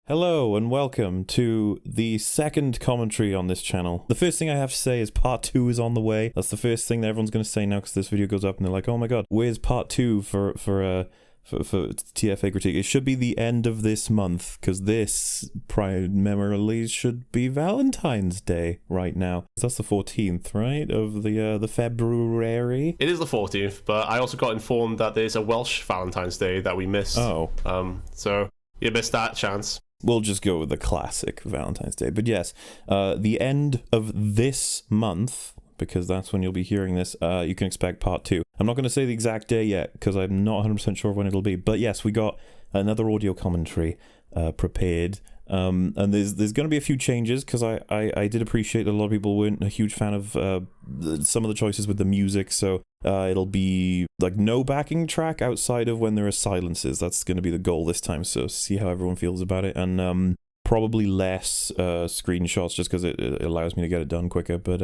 Hello and welcome to the second commentary on this channel. The first thing I have to say is part 2 is on the way. That's the first thing that everyone's going to say now because this video goes up and they're like, oh my god, where's part 2 for TFA Critique? It should be the end of this month because this primarily should be Valentine's Day right now. That's the 14th, right, of the February? It is the 14th, but I also got informed that there's a Welsh Valentine's Day that we missed. Oh. So you missed that chance. We'll just go with the classic Valentine's Day. But yes, the end of this month, because that's when you'll be hearing this, you can expect part 2. I'm not going to say the exact day yet, because I'm not 100% sure when it'll be. But yes, we got another audio commentary prepared. And there's going to be a few changes, because I did appreciate that a lot of people weren't a huge fan of some of the choices with the music, so it'll be like no backing track outside of when there are silences. That's going to be the goal this time, so see how everyone feels about it. And probably less screenshots, just because it allows me to get it done quicker. But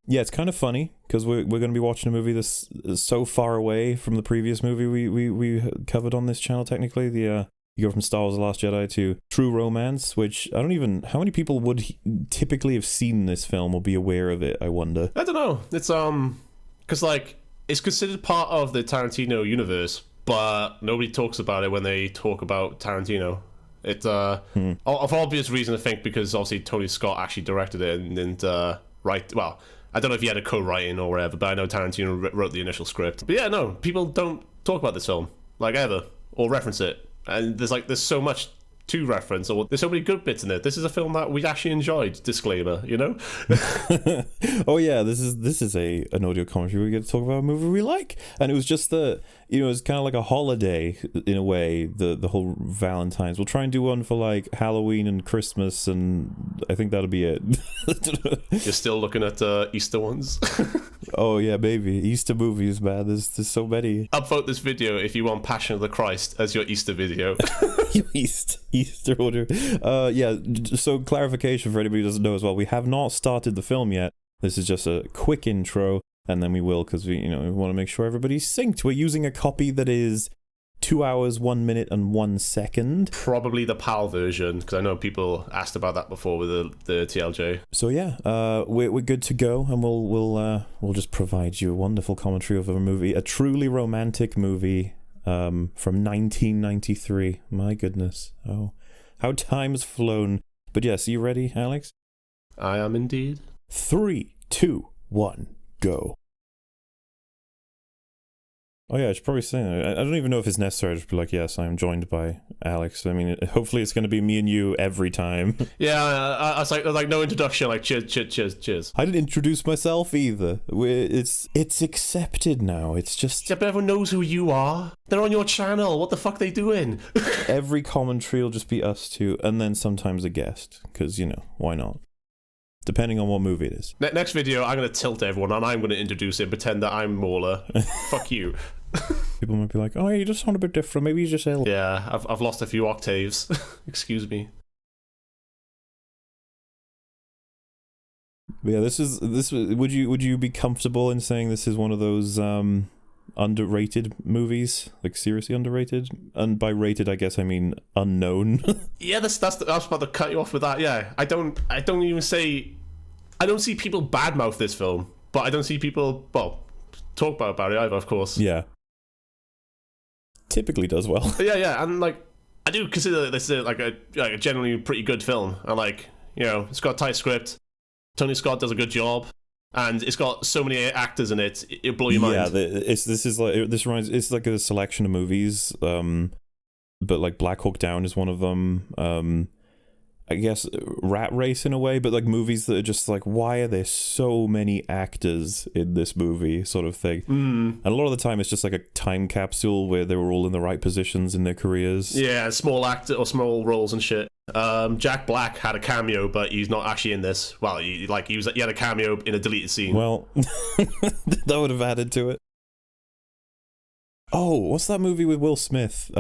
yeah, it's kind of funny, because we're going to be watching a movie that's so far away from the previous movie we covered on this channel, technically. You go from Star Wars The Last Jedi to True Romance, which I don't even... How many people would typically have seen this film or be aware of it, I wonder? I don't know. It's, because, like, it's considered part of the Tarantino universe, but nobody talks about it when they talk about Tarantino. It, of obvious reason, I think, because obviously Tony Scott actually directed it and well, I don't know if he had a co-writing or whatever, but I know Tarantino wrote the initial script. But yeah, no, people don't talk about this film, like, ever, or reference it. And there's so much to reference, or there's so many good bits in it. This is a film that we actually enjoyed, disclaimer, you know? Oh yeah, this is an audio commentary. We get to talk about a movie we like. And it was just it's kind of like a holiday in a way, the whole Valentine's. We'll try and do one for like Halloween and Christmas, and I think that'll be it. You're still looking at Easter ones? Oh yeah, baby. Easter movies, man. There's so many. Upvote this video if you want Passion of the Christ as your Easter video. Easter order. Yeah, so clarification for anybody who doesn't know as well, we have not started the film yet. This is just a quick intro, and then we will, because we want to make sure everybody's synced. We're using a copy that is 2 hours, 1 minute, and 1 second. Probably the PAL version, because I know people asked about that before with the TLJ. So yeah, we're good to go, and we'll just provide you a wonderful commentary of a movie, a truly romantic movie. From 1993. My goodness. Oh, how time has flown. But yes, are you ready, Alex? I am indeed. 3, 2, 1, go. Oh yeah, I should probably say that. I don't even know if it's necessary to just be like, yes, I am joined by Alex. I mean, hopefully it's going to be me and you every time. Yeah, I was like no introduction, like cheers. I didn't introduce myself either. It's accepted now. It's just... Yeah, but everyone knows who you are. They're on your channel. What the fuck are they doing? Every commentary will just be us two, and then sometimes a guest, because, why not? Depending on what movie it is. Next video, I'm going to tilt everyone, and I'm going to introduce it, pretend that I'm MauLer. Fuck you. People might be like, oh, you just sound a bit different. Maybe you're just ill. Yeah, I've lost a few octaves. Excuse me. But yeah, this. Would you be comfortable in saying this is one of those underrated movies, like seriously underrated? And by rated, I guess I mean unknown. Yeah, I was about to cut you off with that. Yeah, I don't even say. I don't see people badmouth this film, but I don't see people talk about it either. Of course. Yeah. Typically does well. Yeah, and like I do consider this like a generally pretty good film, and it's got a tight script. Tony Scott does a good job, and it's got so many actors in it. It'll blow your mind. Yeah, it's like a selection of movies, but like Black Hawk Down is one of them. I guess Rat Race in a way, but like movies that are just like, why are there so many actors in this movie, sort of thing. And a lot of the time it's just like a time capsule where they were all in the right positions in their careers. Yeah, small actor or small roles and shit. Jack Black had a cameo, but he's not actually in this. Well, he had a cameo in a deleted scene. Well, that would have added to it. Oh, what's that movie with Will Smith?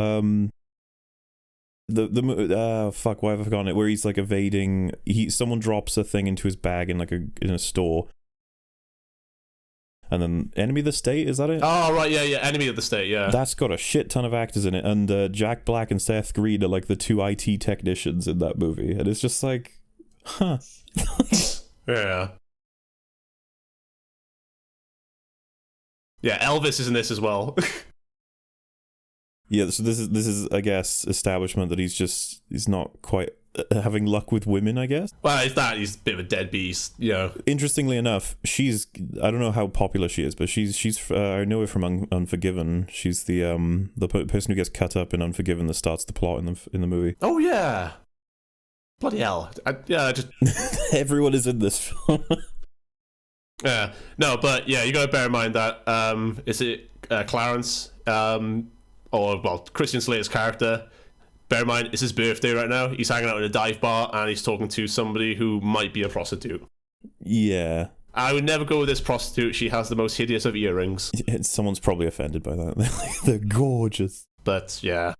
Fuck, why have I forgotten it? Where he's like evading. Someone drops a thing into his bag in a store. And then Enemy of the State, is that it? Oh, right, yeah, Enemy of the State, yeah. That's got a shit ton of actors in it, and Jack Black and Seth Green are like the two IT technicians in that movie, and it's just like, huh. Yeah. Yeah, Elvis is in this as well. Yeah, so this is I guess establishment that he's not quite having luck with women, I guess. Well, he's a bit of a deadbeat, you know. Interestingly enough, I don't know how popular she is, but she's I know her from Unforgiven. She's the person who gets cut up in Unforgiven that starts the plot in the movie. Oh yeah. Bloody hell. Everyone is in this film. Yeah. No, but yeah, you gotta bear in mind that is it Clarence Christian Slater's character, bear in mind it's his birthday right now. He's hanging out in a dive bar and he's talking to somebody who might be a prostitute. Yeah. I would never go with this prostitute. She has the most hideous of earrings. Someone's probably offended by that. They're gorgeous. But yeah.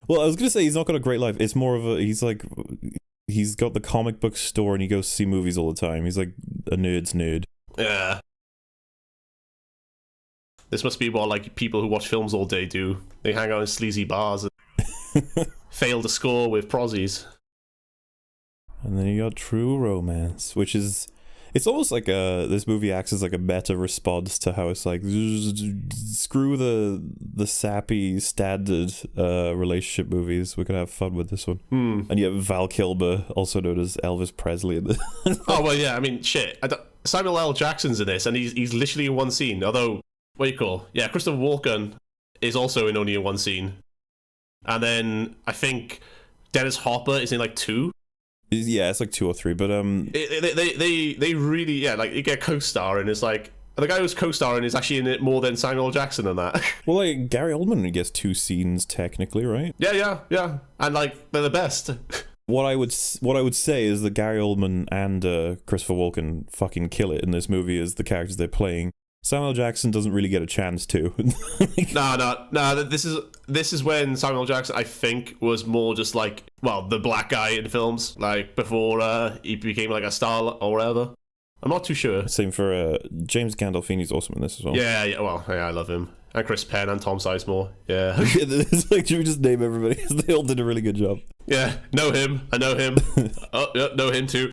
Well, I was gonna say he's not got a great life. It's more of he's got the comic book store and he goes to see movies all the time. He's like a nerd's nerd. Yeah. This must be what like people who watch films all day do. They hang out in sleazy bars and fail to score with prozzies. And then you got True Romance, which is... It's almost like this movie acts as like a meta response to how it's like, screw the sappy standard relationship movies. We're gonna have fun with this one. And you have Val Kilmer, also known as Elvis Presley. Oh well, yeah. I mean, shit. Samuel L. Jackson's in this, and he's literally in one scene. Although, what do you call? Yeah, Christopher Walken is also in only one scene, and then I think Dennis Hopper is in like 2. Yeah, it's like 2 or 3, but they really, yeah, like you get co-star and it's like the guy who's co-starring is actually in it more than Samuel L. Jackson in that. Well, like Gary Oldman only gets 2 scenes technically, right? Yeah, and like they're the best. What I would say is that Gary Oldman and Christopher Walken fucking kill it in this movie as the characters they're playing. Samuel L. Jackson doesn't really get a chance to. No. This is when Samuel L. Jackson, I think, was more just like, well, the black guy in films, like before he became like a star or whatever. I'm not too sure. Same for James Gandolfini's awesome in this as well. Yeah. Well, yeah, I love him. And Chris Penn and Tom Sizemore. Yeah. It's like, should we just name everybody? They all did a really good job. Yeah. Know him. I know him. Oh, yeah, know him too.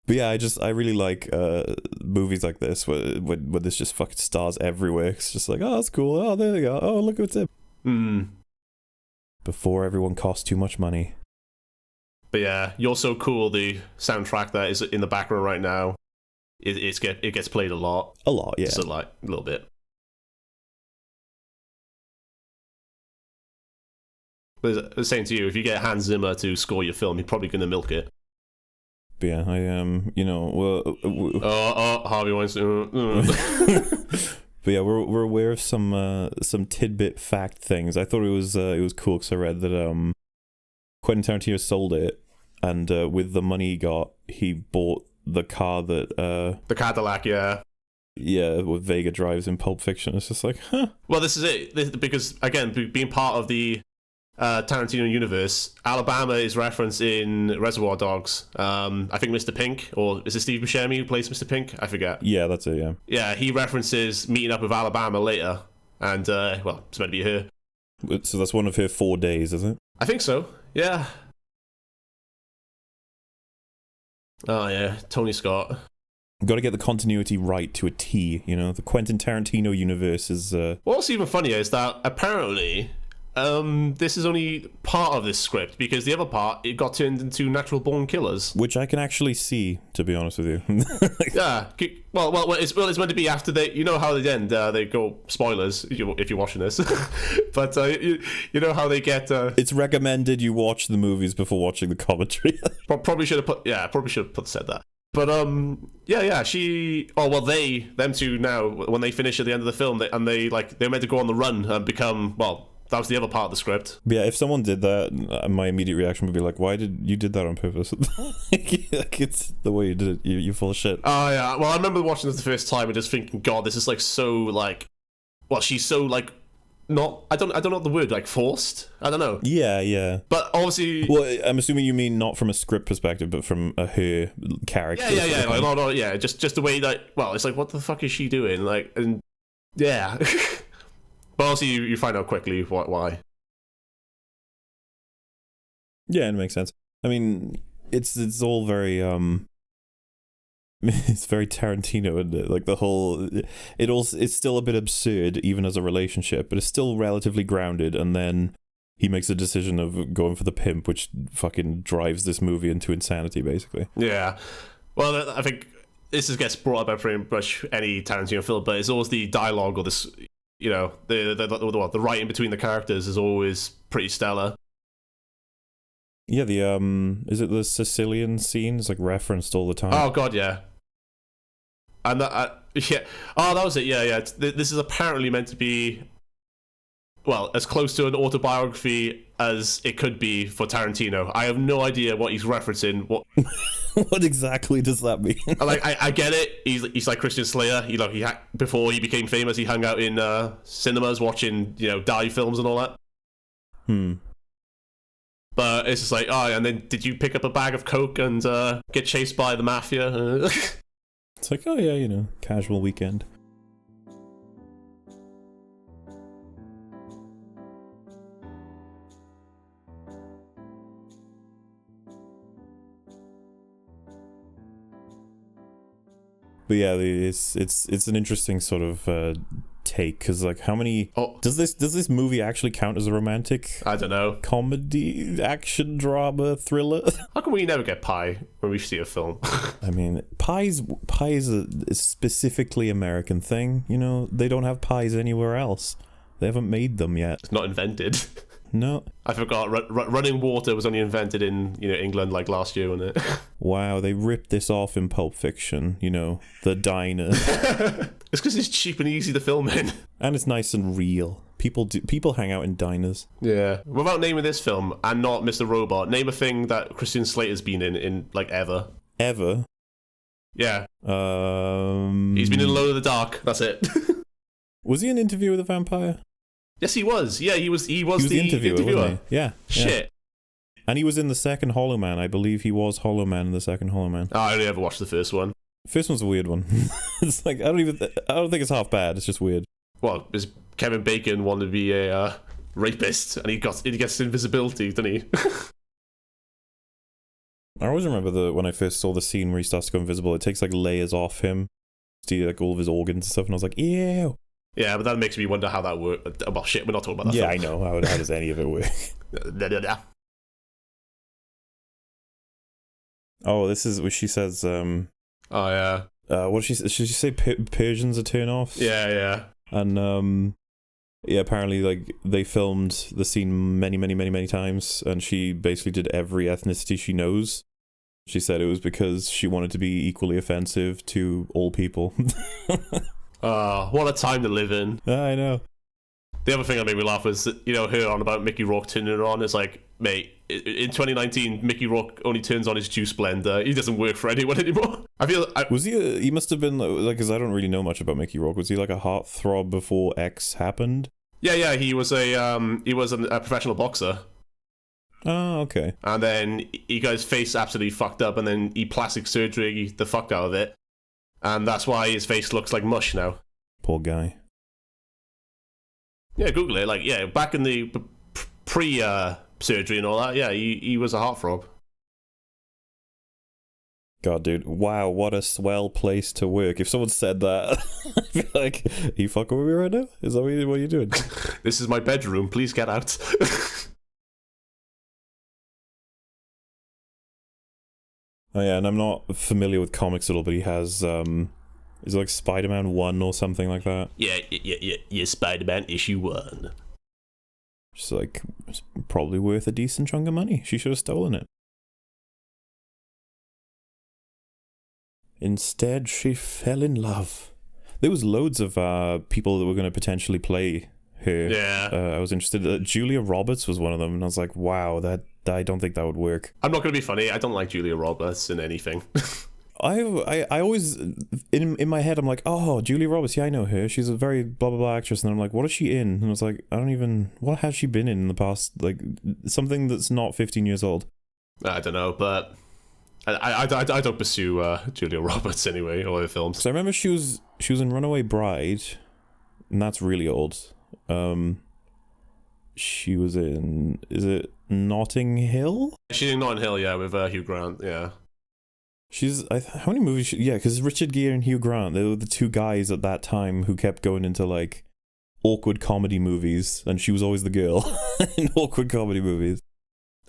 But yeah, I really like movies like this where this just fucking stars everywhere. It's just like, oh, that's cool. Oh, there they go. Oh, look what's him. Before everyone costs too much money. But yeah, You're So Cool, the soundtrack that is in the background right now, it gets played a lot. A lot, yeah. So like a little bit. But the same to you, if you get Hans Zimmer to score your film, you're probably going to milk it. But yeah, I Harvey Weinstein. But yeah, we're aware of some tidbit fact things. I thought it was cool because I read that Quentin Tarantino sold it, and with the money he got, he bought the car that the Cadillac, yeah, what Vega drives in Pulp Fiction. It's just like, huh. Well, this is it, because again, being part of the Tarantino universe, Alabama is referenced in Reservoir Dogs. I think Mr. Pink, or is it Steve Buscemi who plays Mr. Pink? I forget. Yeah, that's it, yeah. Yeah, he references meeting up with Alabama later, and well, it's meant to be her. So that's one of her 4 days, is it? I think so, yeah. Oh yeah, Tony Scott. Got to get the continuity right to a T, you know? The Quentin Tarantino universe is... What's even funnier is that apparently this is only part of this script, because the other part, it got turned into Natural Born Killers, which I can actually see, to be honest with you. Yeah, well, it's meant to be after they, you know how they end. They go, spoilers if you're watching this, but you know how they get. It's recommended you watch the movies before watching the commentary. Probably should have said that. But yeah, them two now, when they finish at the end of the film, they're meant to go on the run and become, well, that was the other part of the script. Yeah, if someone did that, my immediate reaction would be like, why did you did that on purpose? Like, it's the way you did it. You're full of shit. Oh yeah, well, I remember watching this the first time and just thinking, God, this is like so like, well, she's so like not, I don't know the word, like forced. I don't know. Yeah. But obviously, well, I'm assuming you mean not from a script perspective, but from her character. Yeah. Like, no, yeah. Just the way that. Well, it's like, what the fuck is she doing? Like, and yeah. But also, you find out quickly why. Yeah, it makes sense. I mean, it's all very it's very Tarantino, isn't it? Like the whole, it's still a bit absurd even as a relationship, but it's still relatively grounded. And then he makes a decision of going for the pimp, which fucking drives this movie into insanity, basically. Yeah. Well, I think this gets brought up by pretty much any Tarantino film, but it's always the dialogue or this, you know, the writing between the characters is always pretty stellar. Yeah, is it the Sicilian scene? It's like referenced all the time. Oh god, yeah. And that, yeah. Oh, that was it. Yeah. This is apparently meant to be, well, as close to an autobiography as it could be for Tarantino. I have no idea what he's referencing. What what exactly does that mean? Like, I get it. He's like Christian Slater. You know, before he became famous, he hung out in cinemas watching, you know, dive films and all that. But it's just like, oh, and then did you pick up a bag of coke and get chased by the mafia? It's like, oh yeah, you know, casual weekend. But yeah, it's an interesting sort of take, because like, how many does this movie actually count as a romantic, I don't know, comedy, action, drama, thriller? How come we never get pie when we see a film? I mean, pie is a specifically American thing, you know. They don't have pies anywhere else. They haven't made them yet. It's not invented. No. I forgot running water was only invented in, you know, England like last year, wasn't it? Wow, they ripped this off in Pulp Fiction, you know, the diner. It's because it's cheap and easy to film in. And it's nice and real. People hang out in diners. Yeah. Without naming this film, and not Mr. Robot, name a thing that Christian Slater's been in like ever. Ever? Yeah. He's been in Alone in the Dark. That's it. Was he in Interview with a Vampire? Yes, he was. Yeah, he was the interviewer. Wasn't he? Yeah. Shit. And he was in the second Hollow Man. I believe he was Hollow Man in the second Hollow Man. Oh, I only ever watched the first one. First one's a weird one. It's like, I don't think it's half bad. It's just weird. Well, is Kevin Bacon wanted to be a rapist, and he gets invisibility, doesn't he? I always remember when I first saw the scene where he starts to go invisible. It takes like layers off him, see like all of his organs and stuff, and I was like, ew. Yeah, but that makes me wonder how that works. Well, shit, we're not talking about that. Yeah, film. I know. How does any of it work? Oh, this is what she says. Oh yeah. What did she say? Persians are turn offs. Yeah. And yeah, apparently like they filmed the scene many times, and she basically did every ethnicity she knows. She said it was because she wanted to be equally offensive to all people. What a time to live in. I know. The other thing that made me laugh was, you know, her on about Mickey Rourke turning it on. It's like, mate, in 2019, Mickey Rourke only turns on his juice blender. He doesn't work for anyone anymore. Was he? He must have been like, because I don't really know much about Mickey Rourke. Was he like a heartthrob before X happened? Yeah. He was a professional boxer. Oh, okay. And then he got his face absolutely fucked up, and then he plastic surgery the fuck out of it. And that's why his face looks like mush now. Poor guy. Yeah, Google it. Like, yeah, back in the pre-surgery and all that, yeah, he was a heartthrob. God, dude. Wow, what a swell place to work. If someone said that, I'd be like, are you fucking with me right now? Is that what you're doing? This is my bedroom. Please get out. Oh yeah, and I'm not familiar with comics at all, but he has, is it like Spider-Man 1 or something like that? Yeah, Spider-Man issue 1. Just like, it's probably worth a decent chunk of money. She should have stolen it. Instead, she fell in love. There was loads of people that were going to potentially play her. Yeah. I was interested. Julia Roberts was one of them, and I was like, wow, I don't think that would work. I'm not going to be funny. I don't like Julia Roberts in anything. I always in my head I'm like, oh, Julia Roberts, yeah, I know her. She's a very blah blah blah actress, and I'm like, what is she in? And I was like, what has she been in the past? Like something that's not 15 years old. I don't know, but I don't pursue Julia Roberts anyway or her films. So I remember she was in Runaway Bride, and that's really old. She was in, is it Notting Hill? She's in Notting Hill, yeah, with Hugh Grant, yeah. She's how many movies? Yeah, because Richard Gere and Hugh Grant, they were the two guys at that time who kept going into like awkward comedy movies, and she was always the girl in awkward comedy movies.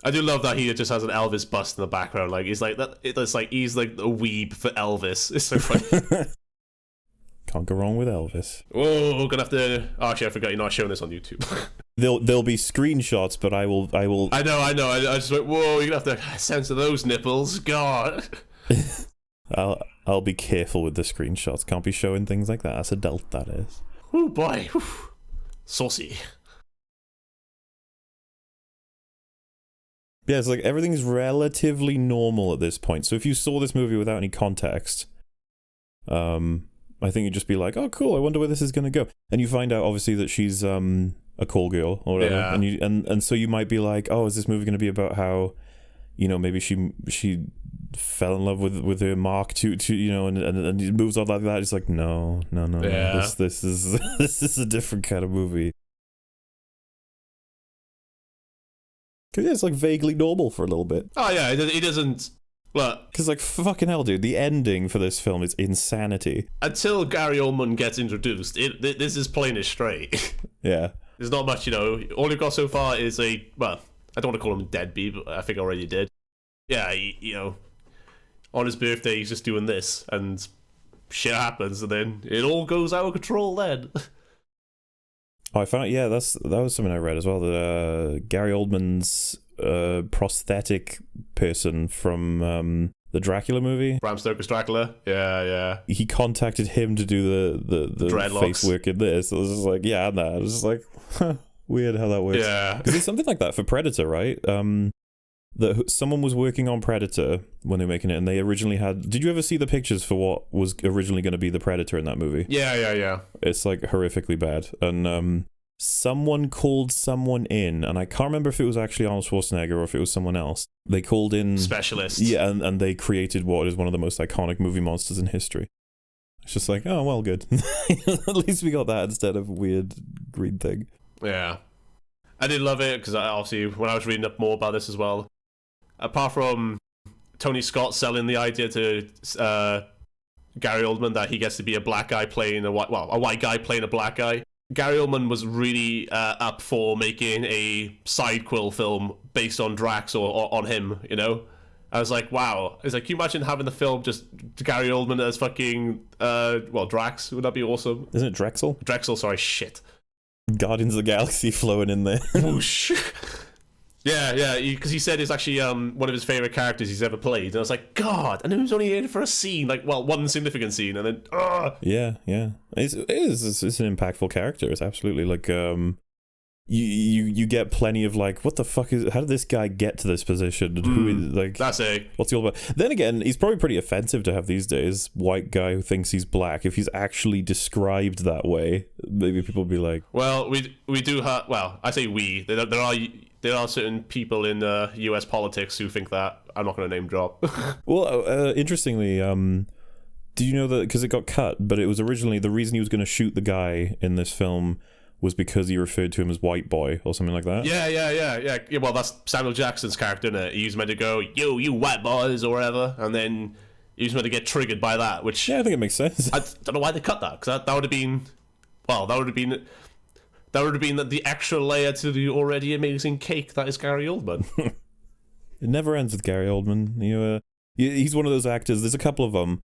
I do love that he just has an Elvis bust in the background. Like he's like that. It's like he's like a weeb for Elvis. It's so funny. Can't go wrong with Elvis. Oh, we're gonna have to. Oh, actually, I forgot you're not showing this on YouTube. There'll be screenshots, but I will. I know. I just went. Whoa, you're gonna have to censor those nipples. God. I'll be careful with the screenshots. Can't be showing things like that. That's adult, that is. Oh boy, saucy. Yeah, it's like everything's relatively normal at this point. So if you saw this movie without any context, I think you'd just be like, "Oh, cool! I wonder where this is going to go." And you find out obviously that she's a call girl or whatever, yeah. and so you might be like, "Oh, is this movie going to be about how, you know, maybe she fell in love with her Mark to you know, and it moves on like that?" It's like, no. Yeah. This is a different kind of movie. Cause it's like vaguely normal for a little bit. Oh yeah, it doesn't. Look, because like fucking hell, dude, the ending for this film is insanity. Until Gary Oldman gets introduced, this is plain as straight. Yeah, there's not much, you know. All you've got so far is I don't want to call him a deadbeat, but I think I already did. Yeah, you know, on his birthday he's just doing this, and shit happens, and then it all goes out of control. Then. Oh, I found that was something I read as well. That Gary Oldman's prosthetic person from the Dracula movie, Bram Stoker's Dracula. Yeah. He contacted him to do the face work in this. So it was just like, yeah, and that. I was just like, huh, weird how that works. Yeah, because it's something like that for Predator, right? That someone was working on Predator when they were making it, and they originally had. Did you ever see the pictures for what was originally going to be the Predator in that movie? Yeah. It's like horrifically bad, and someone called someone in, and I can't remember if it was actually Arnold Schwarzenegger or if it was someone else. They called in specialists. Yeah, and they created what is one of the most iconic movie monsters in history. It's just like, oh well, good. At least we got that instead of a weird green thing. Yeah, I did love it because obviously when I was reading up more about this as well. Apart from Tony Scott selling the idea to Gary Oldman that he gets to be a black guy playing a white guy playing a black guy, Gary Oldman was really up for making a sidequel film based on Drax or on him, you know? I was like, wow. It's like, can you imagine having the film just Gary Oldman as fucking, Drax? Would that be awesome? Isn't it Drexel? Drexel, sorry, shit. Guardians of the Galaxy flowing in there. Whoosh. Yeah, because he said it's actually one of his favorite characters he's ever played, and I was like, God, and he was only in for a scene, like, one significant scene, and then, Yeah, it's an impactful character. It's absolutely like, you get plenty of like, what the fuck how did this guy get to this position? And who is, like, that's it. What's he all about? Then again, he's probably pretty offensive to have these days. White guy who thinks he's black. If he's actually described that way, maybe people will be like, well, we do have. Well, I say we. There are certain people in U.S. politics who think that. I'm not going to name drop. Well, interestingly, did you know that because it got cut, but it was originally the reason he was going to shoot the guy in this film was because he referred to him as white boy or something like that? Yeah. Well, that's Samuel Jackson's character, isn't it? He was meant to go, yo, you white boys or whatever, and then he was meant to get triggered by that, which... Yeah, I think it makes sense. I don't know why they cut that, because that would have been... Well, that would have been the extra layer to the already amazing cake that is Gary Oldman. It never ends with Gary Oldman. He's one of those actors. There's a couple of them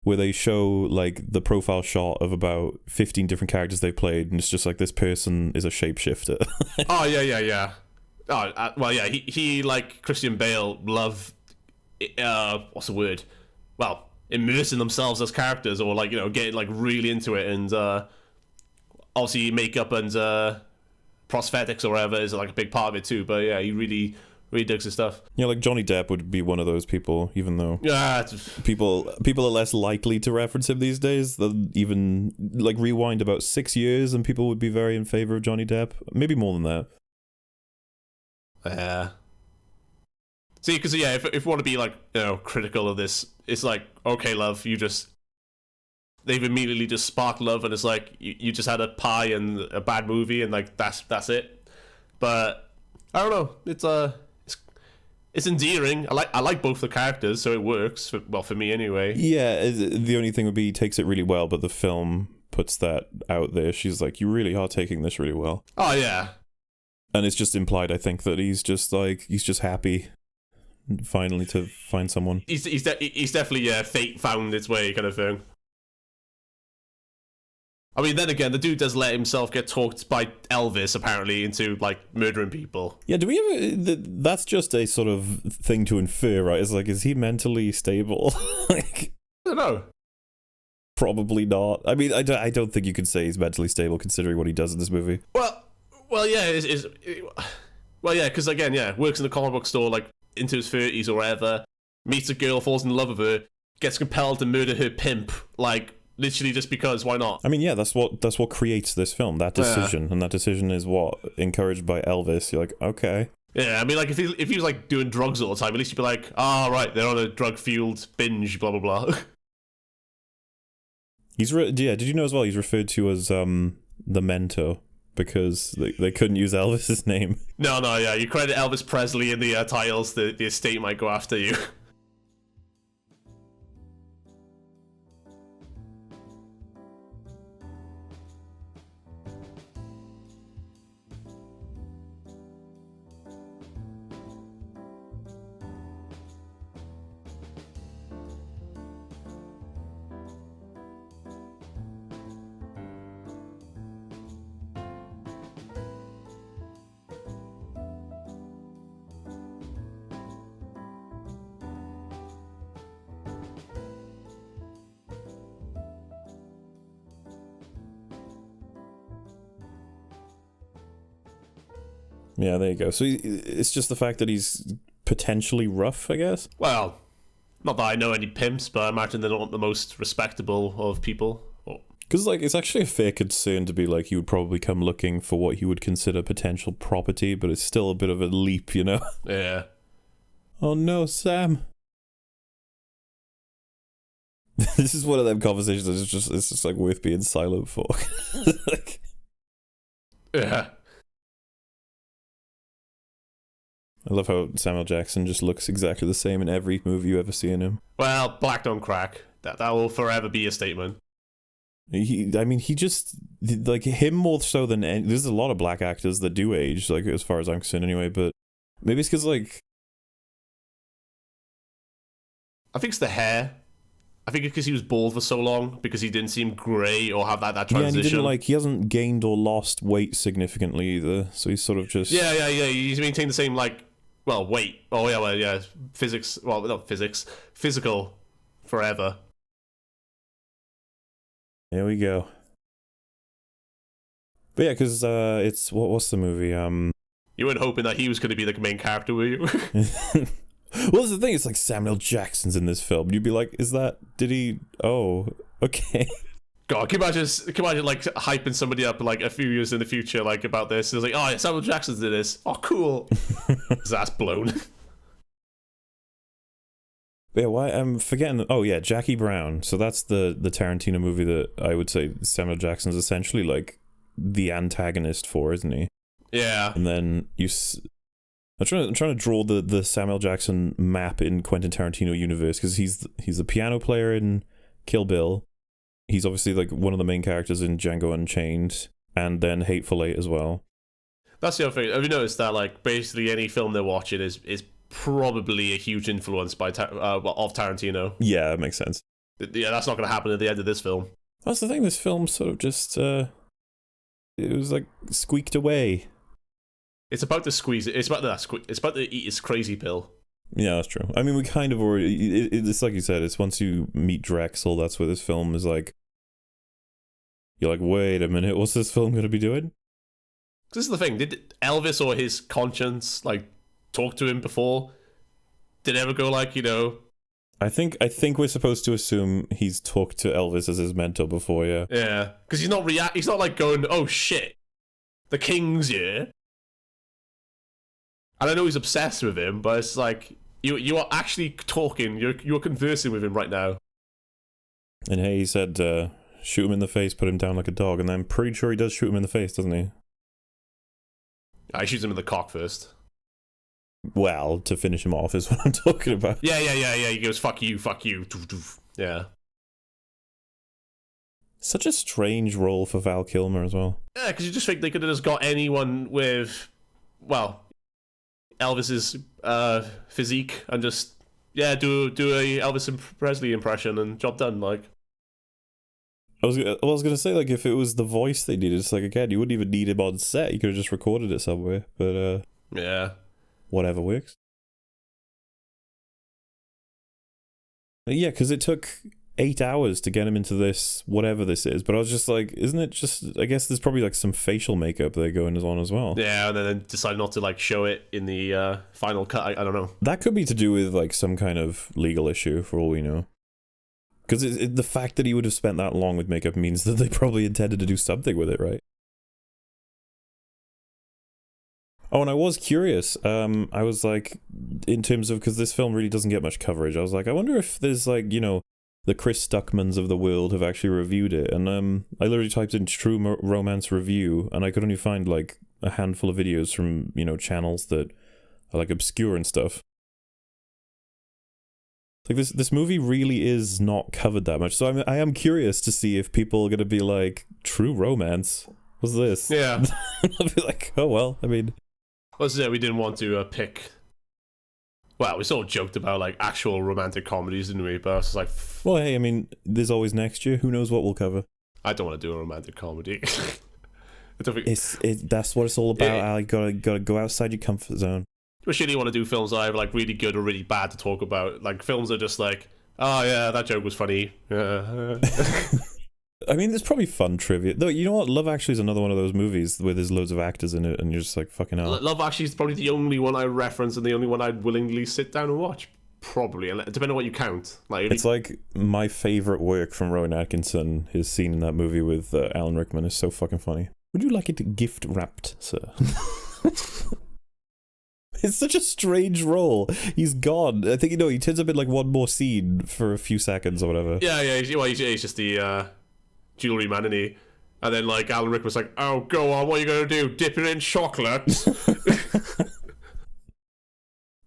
where they show like the profile shot of about 15 different characters they played, and it's just like this person is a shapeshifter. Oh yeah. Oh well, yeah. He like Christian Bale love. What's the word? Well, immersing themselves as characters, or like getting like really into it, and obviously makeup and prosthetics or whatever is like a big part of it too. But yeah, he really really digs his stuff. Yeah, like Johnny Depp would be one of those people, even though people are less likely to reference him these days. They'll even like rewind about 6 years and people would be very in favor of Johnny Depp. Maybe more than that. Yeah. See, because yeah, if we want to be like, you know, critical of this, it's like, okay, love, they've immediately just sparked love, and it's like you just had a pie and a bad movie, and like that's it. But I don't know, it's endearing. I like both the characters, so it works. For me anyway. Yeah, the only thing would be he takes it really well, but the film puts that out there. She's like, you really are taking this really well. Oh yeah. And it's just implied, I think, that he's just happy finally to find someone. He's definitely fate found its way kind of thing. I mean, then again, the dude does let himself get talked by Elvis apparently into like murdering people. Yeah, do we ever? That's just a sort of thing to infer, right? It's like, is he mentally stable? Like, I don't know. Probably not. I mean, I don't think you could say he's mentally stable considering what he does in this movie. Well, yeah, because again, works in the comic book store like into his 30s or whatever, meets a girl, falls in love with her, gets compelled to murder her pimp, like literally just because, why not? I mean, yeah, that's what creates this film, that decision, and that decision is what encouraged by Elvis. You're like, okay. Yeah, I mean, like if he was like doing drugs all the time, at least you'd be like, right, they're on a drug-fueled binge, blah blah blah. Did you know as well? He's referred to as the mentor. Because they couldn't use Elvis's name. No, yeah. You credit Elvis Presley in the titles, the estate might go after you. Yeah, there you go. So it's just the fact that he's potentially rough, I guess? Well, not that I know any pimps, but I imagine they're not the most respectable of people. Because, like, it's actually a fair concern to be like, he would probably come looking for what he would consider potential property, but it's still a bit of a leap, you know? Yeah. Oh no, Sam. This is one of them conversations that's it's just like worth being silent for. Like, yeah. I love how Samuel Jackson just looks exactly the same in every movie you ever see in him. Well, black don't crack. That will forever be a statement. He just, like, him more so than there's a lot of black actors that do age, like, as far as I'm concerned anyway, but maybe it's because, like, I think it's the hair. I think it's because he was bald for so long, because he didn't seem grey or have that transition. Yeah, and he didn't, he hasn't gained or lost weight significantly either, so he's sort of just... Yeah, he's maintained the same, weight. Oh, yeah, physics, well, not physics, physical forever. There we go. But yeah, because it's... What's the movie? You weren't hoping that he was going to be the main character, were you? Well, that's the thing, it's like Samuel Jackson's in this film. You'd be like, did he... Oh, okay. God, can you imagine hyping somebody up a few years in the future about this? It's like, oh yeah, Samuel Jackson's in this. Oh, cool. His ass blown. Yeah, why I'm forgetting. Oh yeah, Jackie Brown. So that's the Tarantino movie that I would say Samuel Jackson's essentially like the antagonist for, isn't he? Yeah. And then I'm trying to draw the Samuel Jackson map in Quentin Tarantino universe, because he's the piano player in Kill Bill. He's obviously like one of the main characters in Django Unchained, and then Hateful Eight as well. That's the other thing. Have you noticed that basically any film they're watching is probably a huge influence of Tarantino? Yeah, that makes sense. Yeah, that's not going to happen at the end of this film. That's the thing. This film sort of just it was squeaked away. It's about to squeeze it. It's about to eat his crazy pill. Yeah, that's true. I mean, we kind of already... It's like you said, it's once you meet Drexel, that's where this film is like... You're like, wait a minute, what's this film going to be doing? This is the thing. Did Elvis or his conscience, talked to him before? Did it ever go like, I think we're supposed to assume he's talked to Elvis as his mentor before, yeah. Yeah, because he's not he's not like going, oh shit, the king's here. And I know he's obsessed with him, but it's like you are actually talking, you're conversing with him right now. And hey, he said, shoot him in the face, put him down like a dog, and I'm pretty sure he does shoot him in the face, doesn't he? I shoot him in the cock first. Well, to finish him off is what I'm talking about. Yeah. He goes, fuck you. Yeah. Such a strange role for Val Kilmer as well. Yeah, because you just think they could have just got anyone with, well, Elvis's physique and just, do a Elvis Presley impression and job done, like. I was going to say, like, if it was the voice they needed, it's like, again, you wouldn't even need him on set. You could have just recorded it somewhere, but, yeah. Whatever works. Yeah, because it took 8 hours to get him into this, whatever this is. But I was just like, isn't it just... I guess there's probably like some facial makeup they're going on as well. Yeah, and then decide not to like show it in the final cut. I don't know. That could be to do with like some kind of legal issue, for all we know. Because the fact that he would have spent that long with makeup means that they probably intended to do something with it, right? Oh, and I was curious. I was like, in terms of, because this film really doesn't get much coverage, I was like, I wonder if there's like, the Chris Stuckmans of the world have actually reviewed it. And I literally typed in true romance review, and I could only find like a handful of videos from, channels that are like obscure and stuff. Like this movie really is not covered that much. So I am curious to see if people are going to be like, true romance? What's this? Yeah. I'll be like, oh well, I mean... Well, this is it. We didn't want to pick... Well, we sort of joked about like actual romantic comedies, didn't we? But I was just like... Well, hey, I mean, there's always next year. Who knows what we'll cover? I don't want to do a romantic comedy. I don't think... That's what it's all about, Al. You gotta go outside your comfort zone. We really want to do films that are either like really good or really bad to talk about. Like films are just like, oh yeah, that joke was funny. I mean, there's probably fun trivia. Though, you know what? Love Actually is another one of those movies where there's loads of actors in it and you're just like, fucking hell. Love Actually is probably the only one I reference and the only one I'd willingly sit down and watch. Probably, depending on what you count. Like, it's like my favourite work from Rowan Atkinson, his scene in that movie with Alan Rickman is so fucking funny. Would you like it gift wrapped, sir? It's such a strange role. He's gone. I think, he turns up in like one more scene for a few seconds or whatever. Yeah, he's just the jewelry man, isn't he? And then like Alan Rickman's like, oh, go on, what are you going to do? Dip it in chocolate?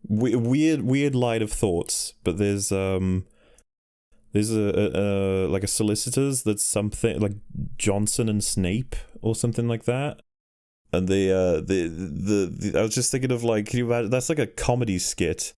Weird line of thoughts, but there's a like a solicitor's that's something like Johnson and Snape or something like that. And the I was just thinking of like, can you imagine, that's like a comedy skit.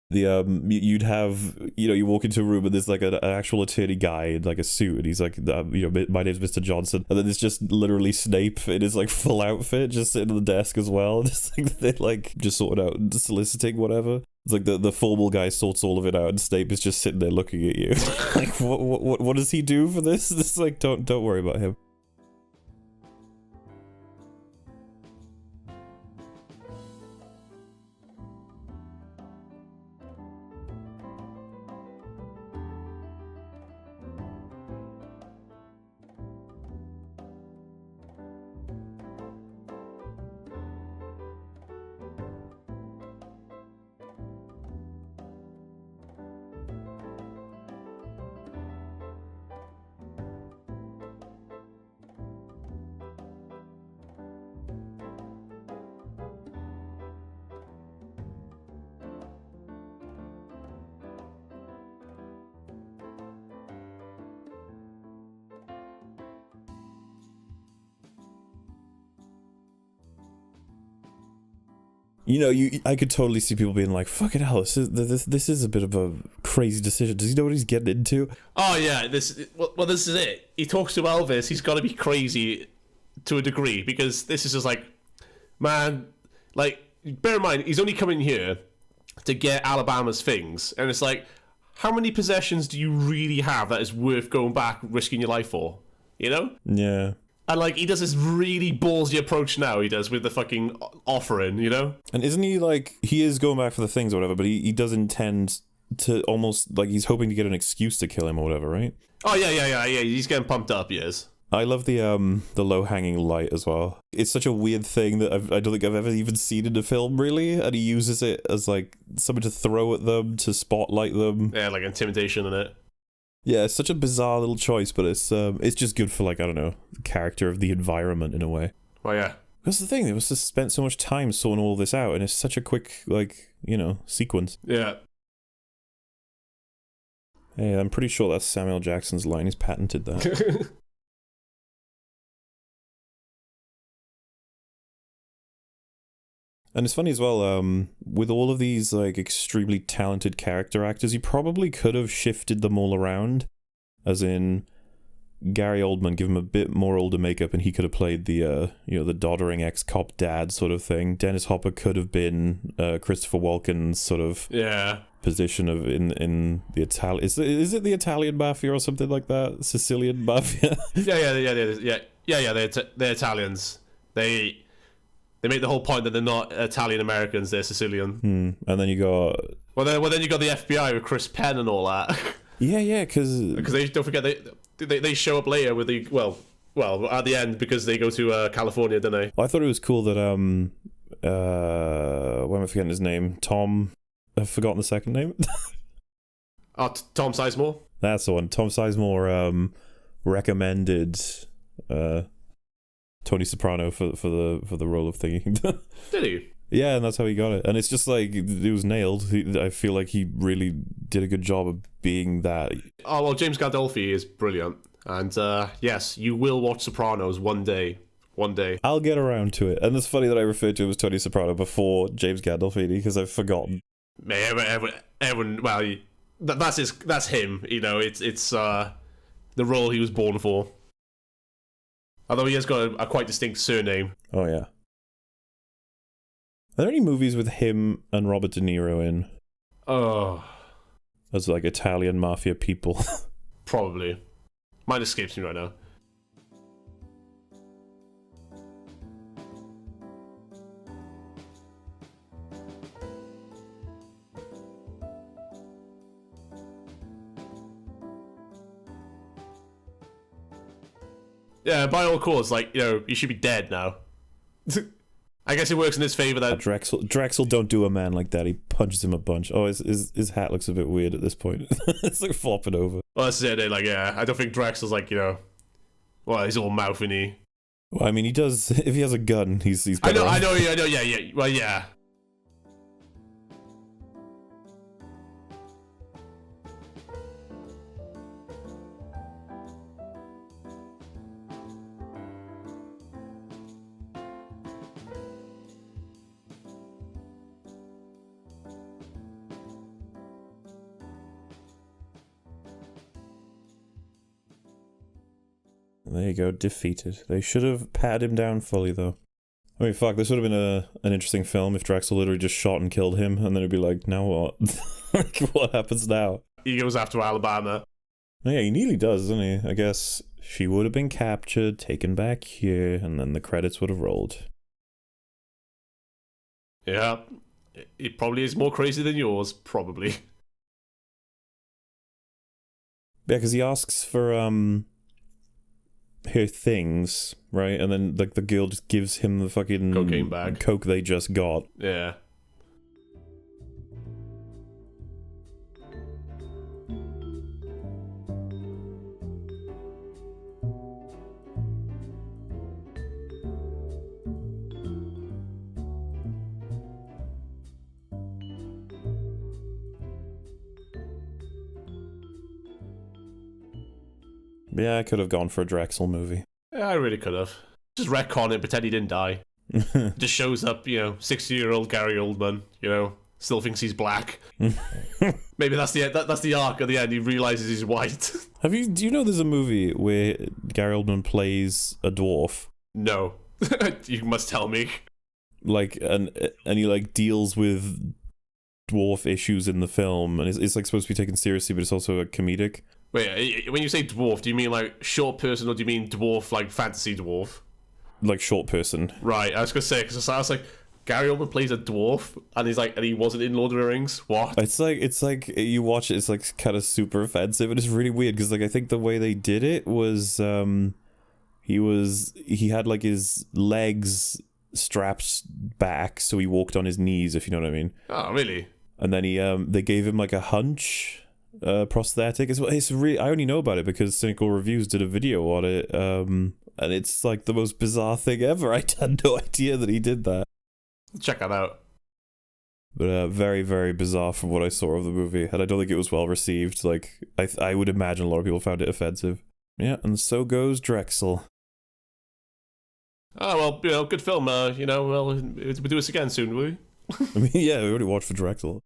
You'd have, you walk into a room and there's like an actual attorney guy in like a suit and he's like, my name's Mr. Johnson, and then there's just literally Snape in his like full outfit just sitting on the desk as well. Just like they're like just sorting out soliciting whatever. It's like the formal guy sorts all of it out and Snape is just sitting there looking at you. Like what does he do for this? It's like, don't worry about him. I could totally see people being like, fucking hell, this is a bit of a crazy decision. Does he know what he's getting into? Oh yeah, this is it. He talks to Elvis, he's got to be crazy to a degree, because this is just like, man, like, bear in mind, he's only coming here to get Alabama's things, and it's like, how many possessions do you really have that is worth going back risking your life for? Yeah. And, like, he does this really ballsy approach now, he does, with the fucking offering, you know? And isn't he, like, he is going back for the things or whatever, but he does intend to almost, like, he's hoping to get an excuse to kill him or whatever, right? Oh, yeah, he's getting pumped up, he is. I love the low-hanging light as well. It's such a weird thing that I don't think I've ever even seen in a film, really, and he uses it as, like, something to throw at them, to spotlight them. Yeah, like intimidation in it. Yeah, it's such a bizarre little choice, but it's just good for, like, I don't know, the character of the environment in a way. Oh, yeah. That's the thing, they must have spent so much time sorting all this out, and it's such a quick, like, you know, sequence. Yeah. Hey, I'm pretty sure that's Samuel Jackson's line. He's patented that. And it's funny as well, with all of these, like, extremely talented character actors, you probably could have shifted them all around. As in, Gary Oldman, give him a bit more older makeup, and he could have played the, the doddering ex-cop dad sort of thing. Dennis Hopper could have been Christopher Walken's sort of position of in the Italian... Is it the Italian mafia or something like that? Sicilian mafia? Yeah, they're Italians. They make the whole point that they're not Italian Americans, they're Sicilian. And then you got... Well, then you got the FBI with Chris Penn and all that. Yeah, because they don't forget they show up later with the well at the end because they go to California, don't they? I thought it was cool that why am I forgetting his name? Tom. I've forgotten the second name. Tom Sizemore. That's the one. Tom Sizemore recommended Tony Soprano for the role of Thingy. Did he? Yeah, and that's how he got it. And it's just like, it was nailed. I feel like he really did a good job of being that. Oh, well, James Gandolfini is brilliant. And yes, you will watch Sopranos one day. One day. I'll get around to it. And it's funny that I referred to him as Tony Soprano before James Gandolfini, because I've forgotten. Everyone, well, that's him. You know, it's the role he was born for. Although he has got a quite distinct surname. Oh, yeah. Are there any movies with him and Robert De Niro in? Oh. As, like, Italian mafia people? Probably. Mine escapes me right now. Yeah, by all accords, like, he should be dead now. I guess it works in his favor that Drexel don't do a man like that. He punches him a bunch. Oh, his hat looks a bit weird at this point. It's like flopping over. Well, that's it. Like, yeah, I don't think Drexel's like, well, he's all mouthy. Well, I mean, he does. If he has a gun, he's better I know. Yeah. Well, yeah. There you go, defeated. They should have patted him down fully, though. I mean, fuck, this would have been an interesting film if Drexel literally just shot and killed him, and then it'd be like, now what? Like, what happens now? He goes after Alabama. Yeah, he nearly does, doesn't he? I guess she would have been captured, taken back here, and then the credits would have rolled. Yeah, it probably is more crazy than yours, probably. Yeah, because he asks for, her things, right? And then like the girl just gives him the fucking cocaine bag, coke they just got. Yeah. Yeah, I could have gone for a Drexel movie. Yeah, I really could have. Just retcon it, pretend he didn't die. Just shows up, 60-year-old Gary Oldman, still thinks he's black. Maybe that's the arc at the end. He realizes he's white. Do you know there's a movie where Gary Oldman plays a dwarf? No. You must tell me. Like, and he like deals with dwarf issues in the film, and it's like supposed to be taken seriously, but it's also a comedic. Wait, when you say dwarf, do you mean like short person, or do you mean dwarf like fantasy dwarf? Like short person. Right, I was gonna say, because I was like, Gary Oldman plays a dwarf, and he wasn't in Lord of the Rings. What? It's like you watch it, it's like kind of super offensive, and it's really weird because like I think the way they did it was he had like his legs strapped back so he walked on his knees, if you know what I mean. Oh, really? And then they gave him like a hunch prosthetic. It's really, I only know about it because Cynical Reviews did a video on it, and it's like the most bizarre thing ever. I had no idea that he did that. Check that out. But very, very bizarre from what I saw of the movie, and I don't think it was well received. Like I would imagine a lot of people found it offensive. Yeah, and so goes Drexel. Oh well, good film. We'll do this again soon, will we? I mean, yeah, we already watched for Drexel.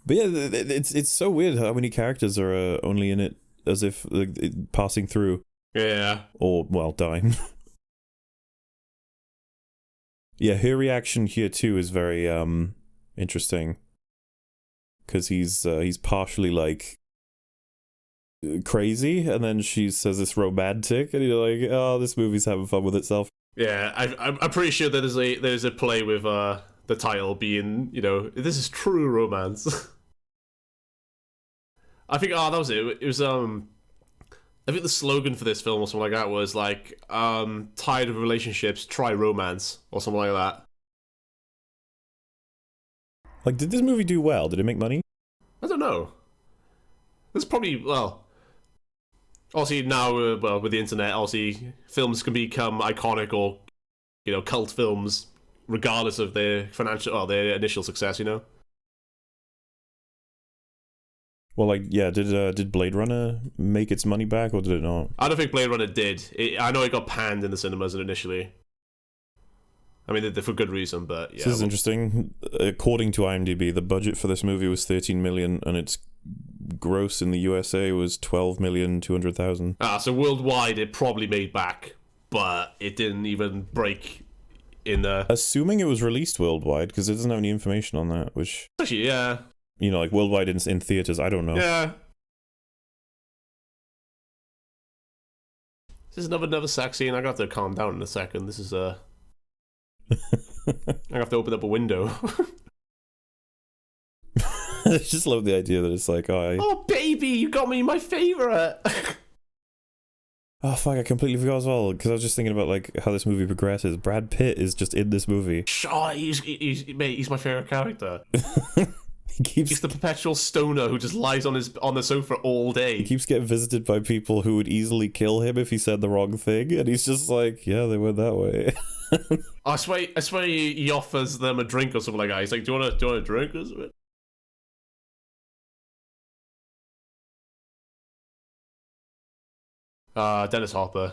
But yeah, it's so weird how many characters are only in it as if like, passing through. Yeah. Or well, dying. Yeah, her reaction here too is very interesting, because he's partially like crazy, and then she says it's romantic, and you're like, oh, this movie's having fun with itself. Yeah, I'm pretty sure that there's a play with the title being, this is true romance. I think that was it. It was I think the slogan for this film or something like that was like, tired of relationships, try romance, or something like that. Like, did this movie do well? Did it make money? I don't know. There's probably, obviously now, with the internet, obviously films can become iconic or, cult films, regardless of their financial or their initial success, Well, like, yeah, did Blade Runner make its money back, or did it not? I don't think Blade Runner did. I know it got panned in the cinemas initially. I mean, for good reason, but yeah. This is interesting. According to IMDb, the budget for this movie was $13 million, and its gross in the USA was $12,200,000. So worldwide, it probably made back, but it didn't even break in the... Assuming it was released worldwide, because it doesn't have any information on that, which... Actually, yeah. Like worldwide in theaters, I don't know. Yeah. This is another sex scene. I got to calm down in a second. This is I have to open up a window. I just love the idea that it's like, oh baby, you got me my favorite. Oh fuck, I completely forgot as well, because I was just thinking about like how this movie progresses. Brad Pitt is just in this movie. Oh, he's my favorite character. He's the perpetual stoner who just lies on the sofa all day. He keeps getting visited by people who would easily kill him if he said the wrong thing, and he's just like, yeah, they went that way. I swear he offers them a drink or something like that. He's like, do you want a drink or something? Dennis Hopper.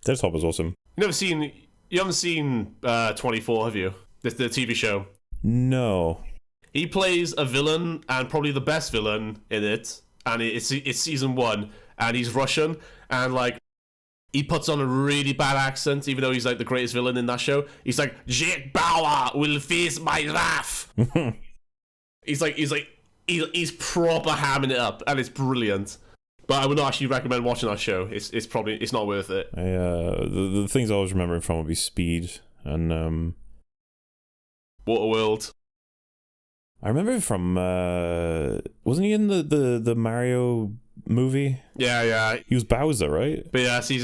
Dennis Hopper's awesome. You haven't seen 24, have you? The TV show. No. He plays a villain, and probably the best villain in it, and it's season 1, and he's Russian, and like he puts on a really bad accent, even though he's like the greatest villain in that show. He's like, Jack Bauer will face my wrath. he's proper hamming it up, and it's brilliant. But I would not actually recommend watching that show. It's not worth it. The things I always remember from would be Speed and Waterworld. I remember from wasn't he in the Mario movie? Yeah. He was Bowser, right? But yes, it's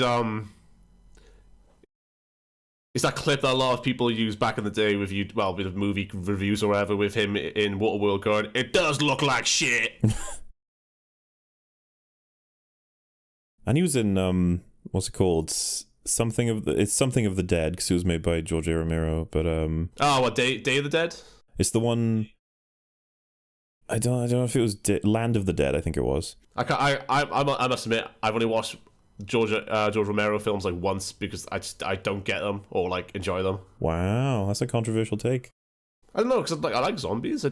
that clip that a lot of people use back in the day with movie reviews or whatever, with him in Waterworld going, "It does look like shit." And he was in what's it called? Something of the Dead, because it was made by George A. Romero. But what Day of the Dead? It's the one. I don't know if it was Land of the Dead. I think it was. I must admit, I've only watched George Romero films like once, because I don't get them or like enjoy them. Wow, that's a controversial take. I don't know, because I like zombies. I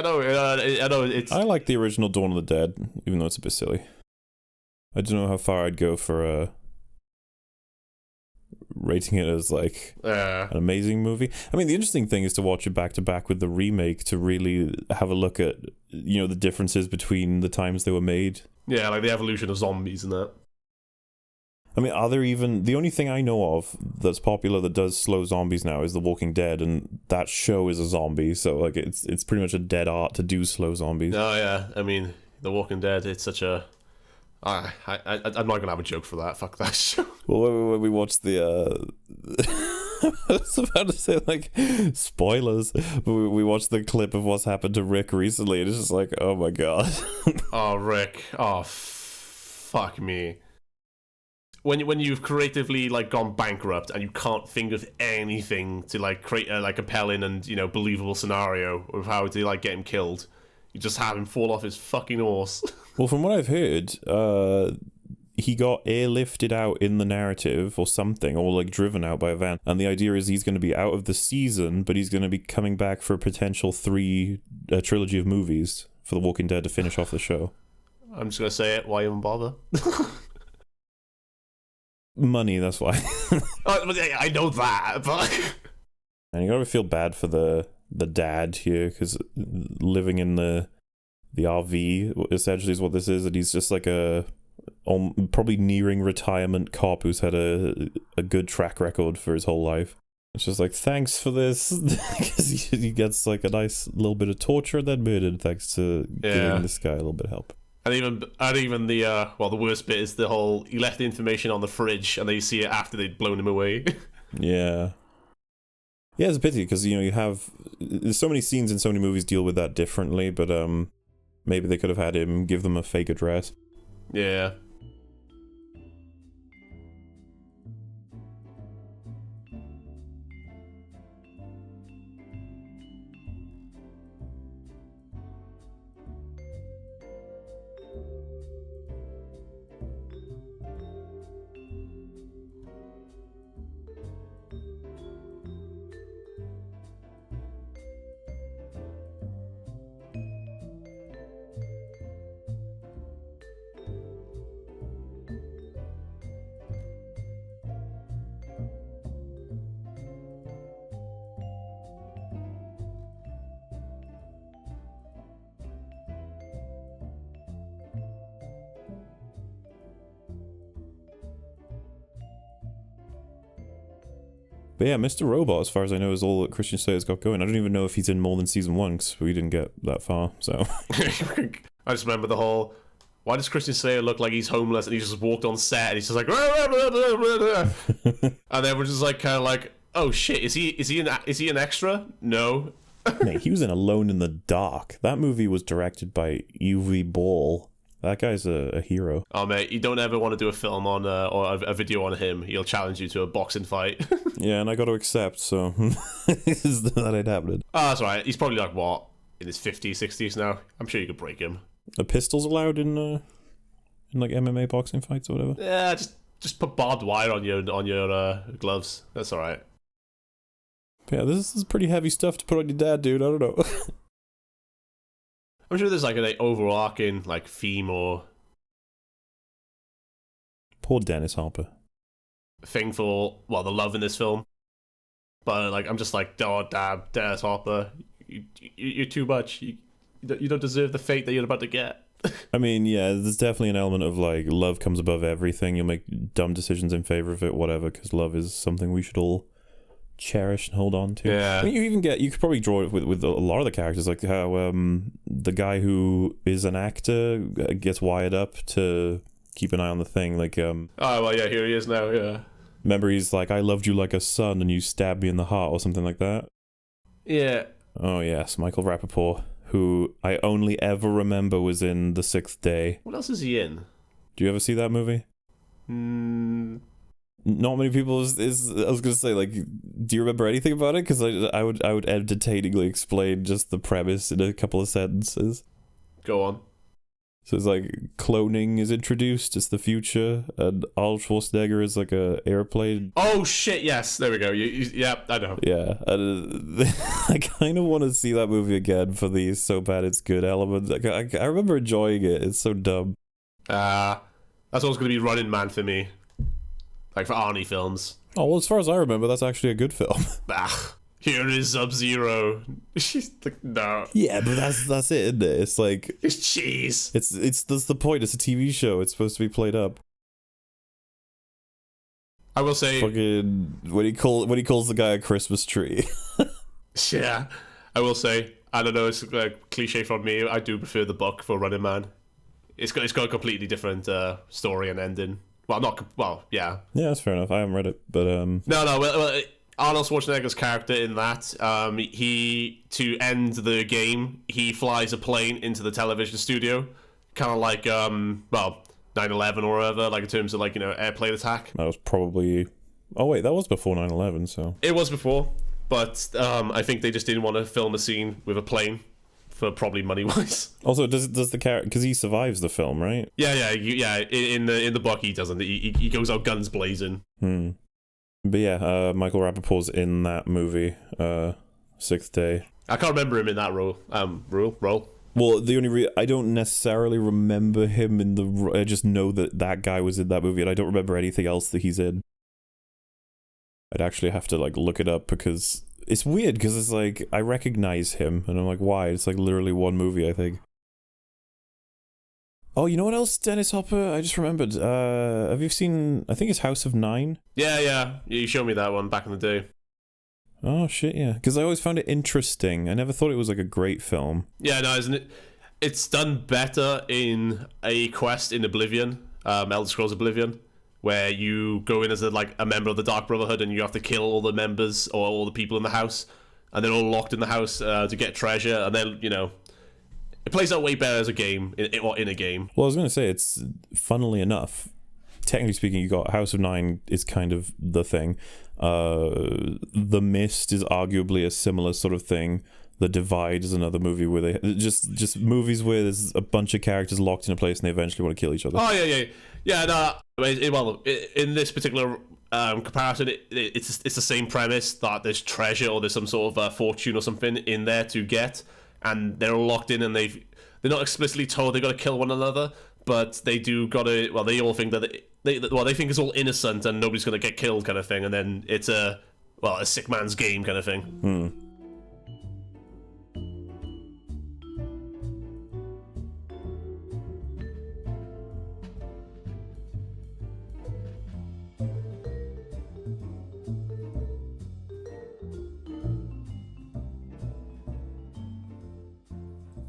know it's. I like the original Dawn of the Dead, even though it's a bit silly. I don't know how far I'd go for rating it as like an amazing movie. I mean, the interesting thing is to watch it back to back with the remake to really have a look at, you know, the differences between the times they were made. Yeah, like the evolution of zombies and that. I mean, are there even... The only thing I know of that's popular that does slow zombies now is The Walking Dead, and that show is a zombie, so like it's pretty much a dead art to do slow zombies. Oh yeah, I mean, The Walking Dead, it's such a... I'm not gonna have a joke for that. Fuck that show. Well, when we watched the... I was about to say, like, spoilers, but we watched the clip of what's happened to Rick recently, and it's just like, oh my god. Oh, Rick. Oh, fuck me. When you've creatively like gone bankrupt and you can't think of anything to like create a like compelling and, you know, believable scenario of how to like get him killed, you just have him fall off his fucking horse. Well, from what I've heard, he got airlifted out in the narrative or something, or like driven out by a van, and the idea is he's going to be out of the season, but he's going to be coming back for a potential trilogy of movies for The Walking Dead to finish off the show. I'm just gonna say it. Why even bother? Money, that's why. I know that, but... And you gotta feel bad for the dad here, because living in the RV essentially is what this is, and he's just like a probably nearing retirement cop who's had a good track record for his whole life. It's just like, thanks for this, because he gets like a nice little bit of torture and then murdered thanks to giving this guy a little bit of help. And even the the worst bit is the whole, he left the information on the fridge and then you see it after they'd blown him away. Yeah, it's a pity, because, you know, there's so many scenes in so many movies deal with that differently, but maybe they could have had him give them a fake address. Yeah. But yeah, Mr. Robot, as far as I know, is all that Christian Slater's got going. I don't even know if he's in more than season 1, because we didn't get that far, so... I just remember the whole, why does Christian Slater look like he's homeless and he just walked on set and he's just like... and then we're just like, kind of like, oh shit, is he an extra? No. Mate, he was in Alone in the Dark. That movie was directed by Uwe Ball. That guy's a hero. Oh, mate, you don't ever want to do a film on or a video on him. He'll challenge you to a boxing fight. Yeah, and I got to accept, so that ain't happening. Oh, that's right. He's probably like, what, in his 50s, 60s now? I'm sure you could break him. Are pistols allowed in like MMA boxing fights or whatever? Yeah, just put barbed wire on your gloves. That's all right. Yeah, this is pretty heavy stuff to put on your dad, dude. I don't know. I'm sure there's like an overarching like theme or Poor Dennis Hopper. thing for the love in this film, but like I'm just like, oh damn, Dennis Hopper, you're too much. You don't deserve the fate that you're about to get. I mean, yeah, there's definitely an element of like love comes above everything. You'll make dumb decisions in favor of it, whatever, because love is something we should all cherish and hold on to. Yeah. I mean, you could probably draw it with a lot of the characters, like how the guy who is an actor gets wired up to keep an eye on the thing, like oh well, yeah, here he is now. Yeah, remember he's like, I loved you like a son and you stabbed me in the heart, or something like that. Yeah. Oh yes, Michael Rappaport, who I only ever remember was in The Sixth Day. What else is he in? Do you ever see that movie? Not many people I was gonna say, like, do you remember anything about it? Because I would entertainingly explain just the premise in a couple of sentences. Go on. So it's like cloning is introduced, it's the future, and Arnold Schwarzenegger is like a airplane. Oh shit! Yes, there we go. Yeah, I know. Yeah, and I kind of want to see that movie again for the so bad it's good element. I remember enjoying it. It's so dumb. That's always going to be Running Man for me. Like for Arnie films. Oh, well, as far as I remember, that's actually a good film. Ah, here is Sub-Zero. She's like, no. Yeah, but that's it, isn't it? It's like... It's cheese. It's that's the point. It's a TV show. It's supposed to be played up. I will say... Fucking... When he calls the guy a Christmas tree. Yeah. I will say, I don't know, it's a cliche from me. I do prefer the book for Running Man. It's got a completely different story and ending. Yeah. Yeah, that's fair enough. I haven't read it, but Well, Arnold Schwarzenegger's character in that, to end the game, he flies a plane into the television studio, kind of like 9/11 or whatever, like in terms of airplane attack. that was probably... Oh wait, that was before 9/11, so... It was before, but I think they just didn't want to film a scene with a plane. For probably money wise. Also, does the character, because he survives the film, right? Yeah. In the book, he doesn't. He goes out guns blazing. But yeah, Michael Rappaport's in that movie, Sixth Day. I can't remember him in that role. Well, the only I don't necessarily remember him in the. I just know that guy was in that movie, and I don't remember anything else that he's in. I'd actually have to look it up because. It's weird because it's like, I recognize him, and I'm like, why? It's like literally one movie, I think. Oh, you know what else, Dennis Hopper? I just remembered. Have you seen, I think it's House of Nine? Yeah. You showed me that one back in the day. Oh, shit, yeah. Because I always found it interesting. I never thought it was like a great film. Yeah, no, isn't it? It's done better in a quest in Oblivion, Elder Scrolls Oblivion, where you go in as a member of the Dark Brotherhood and you have to kill all the members or all the people in the house, and they're all locked in the house to get treasure, and then, it plays out way better as a game, in a game. Well, I was going to say, it's, funnily enough, technically speaking, you got House of Nine is kind of the thing. The Mist is arguably a similar sort of thing. The Divide is another movie where they just movies where there's a bunch of characters locked in a place and they eventually want to kill each other. Oh yeah. No, in this particular comparison, it's the same premise that there's treasure or there's some sort of fortune or something in there to get, and they're all locked in, and they're not explicitly told they got to kill one another, but they do got to. Well, they all think that they think it's all innocent and nobody's gonna get killed, kind of thing, and then it's a sick man's game kind of thing.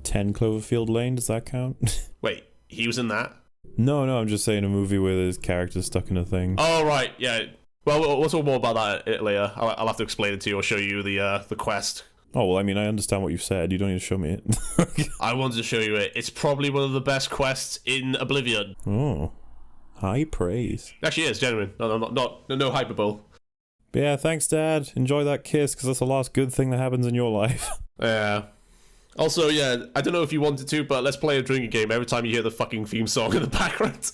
10 Cloverfield Lane, does that count? Wait, he was in that? No, I'm just saying a movie where there's characters stuck in a thing. Oh, right, yeah. Well, we'll talk more about that later. I'll have to explain it to you or show you the quest. Oh, well, I mean, I understand what you've said. You don't need to show me it. I wanted to show you it. It's probably one of the best quests in Oblivion. Oh, high praise. Actually, it's genuine. No hyperbole. But yeah, thanks, Dad. Enjoy that kiss, because that's the last good thing that happens in your life. Yeah. Also, yeah, I don't know if you wanted to, but let's play a drinking game every time you hear the fucking theme song in the background.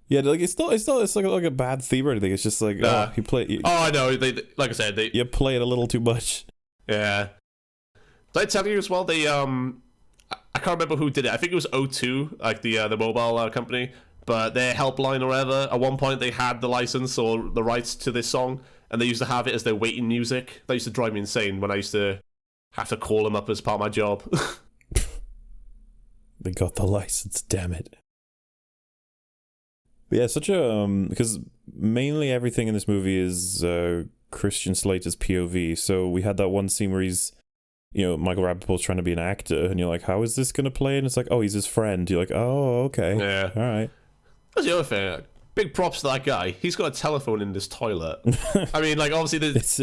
Yeah, it's like a bad theme or anything. It's just like, you play. I know. Like I said, you play it a little too much. Yeah. Did I tell you as well? They I can't remember who did it. I think it was O2, like the mobile company. But their helpline or whatever, at one point they had the license or the rights to this song, and they used to have it as their waiting music. That used to drive me insane when I used to have to call them up as part of my job. They got the license, damn it. But yeah, such a because mainly everything in this movie is Christian Slater's POV. So we had that one scene where he's, Michael Rappaport's trying to be an actor, and you're like, how is this gonna play? And it's like, oh, he's his friend. You're like, oh, okay, yeah, all right. That's the other thing. Big props to that guy. He's got a telephone in this toilet. I mean, obviously, it's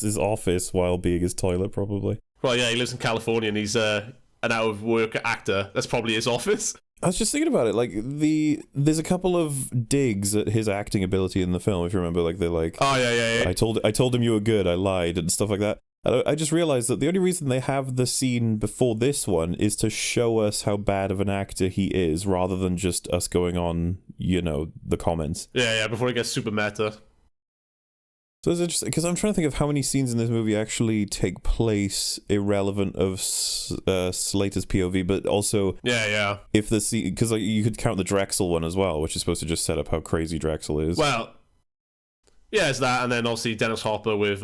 his office while being his toilet, probably. Well, yeah, he lives in California and he's an out of work actor. That's probably his office. I was just thinking about it. There's a couple of digs at his acting ability in the film. If you remember, they're like, oh yeah. I told him you were good. I lied and stuff like that. I just realized that the only reason they have the scene before this one is to show us how bad of an actor he is, rather than just us going on, the comments. Yeah, before it gets super meta. So it's interesting, because I'm trying to think of how many scenes in this movie actually take place irrelevant of Slater's POV, but also... Yeah. If the scene... Because you could count the Drexel one as well, which is supposed to just set up how crazy Drexel is. Well, Yeah, it's that, and then obviously Dennis Hopper with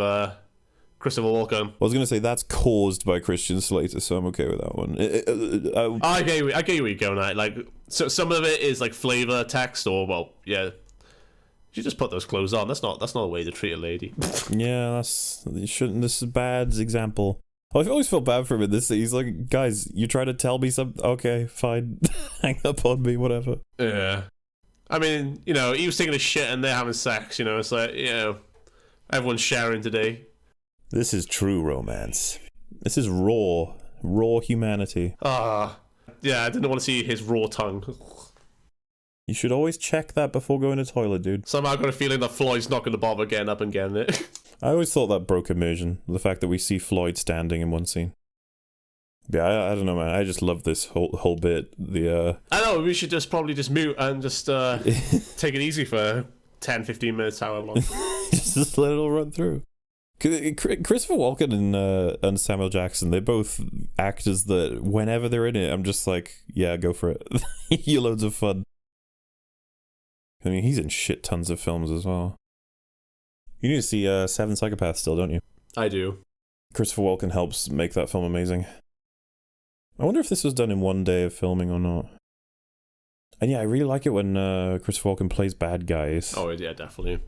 Christopher Walken. I was going to say that's caused by Christian Slater, so I'm okay with that one. I get you where you're going at. Like, so some of it is like flavor text, or well, yeah. You just put those clothes on. That's not a way to treat a lady. Yeah, you shouldn't. This is a bad example. I've always felt bad for him in this. He's like, guys, you try to tell me something. Okay, fine. Hang up on me, whatever. Yeah. I mean, you know, he was taking a shit and they're having sex, you know. It's like, you know, everyone's sharing today. This is true romance. This is raw humanity. Yeah, I didn't want to see his raw tongue. You should always check that before going to the toilet, dude. Somehow I got a feeling that Floyd's not going to bother getting up and getting it. I always thought that broke immersion. The fact that we see Floyd standing in one scene. Yeah, I don't know, man. I just love this whole bit. I know, we should probably just mute and just take it easy for 10, 15 minutes, however long. Just let it all run through. Christopher Walken and Samuel Jackson, they both actors that whenever they're in it, I'm just like, yeah, go for it. You're loads of fun. I mean, he's in shit tons of films as well. You need to see Seven Psychopaths still, don't you? I do. Christopher Walken helps make that film amazing. I wonder if this was done in one day of filming or not. And yeah, I really like it when Christopher Walken plays bad guys. Oh, yeah, definitely.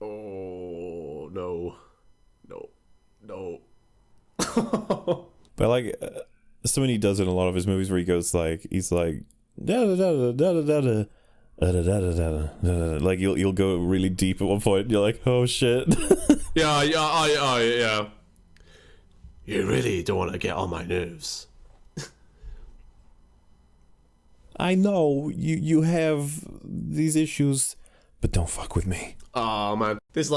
Oh, no. But like, something he does in a lot of his movies where he goes like, he's like, da da da da da da da. Like you'll go really deep at one point and you're like, oh shit. Yeah. You really don't want to get on my nerves. I know you have these issues, but don't fuck with me. Oh man, there's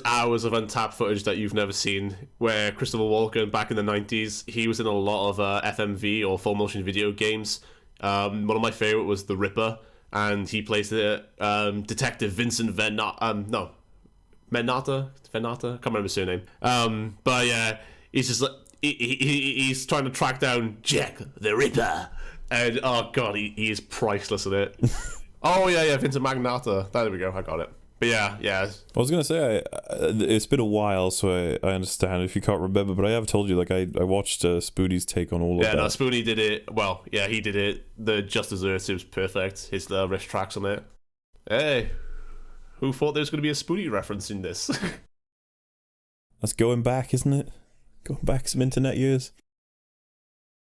hours of untapped footage that you've never seen where Christopher Walken back in the 90s, he was in a lot of FMV or full motion video games. One of my favorite was The Ripper, and he plays the detective Vincent Venata. Can't remember his surname. But yeah, he's just like he's trying to track down Jack the Ripper, and oh god, he is priceless in it. Oh yeah, Vincent Magnata. There we go, I got it. But yeah. I was gonna say it's been a while, so I understand if you can't remember. But I have told you, like I watched Spoody's take on all of that. Yeah, no, Spoody did it. Well, yeah, he did it. The just desserts, it was perfect. His wrist tracks on it. Hey, who thought there was going to be a Spoody reference in this? That's going back, isn't it? Going back some internet years.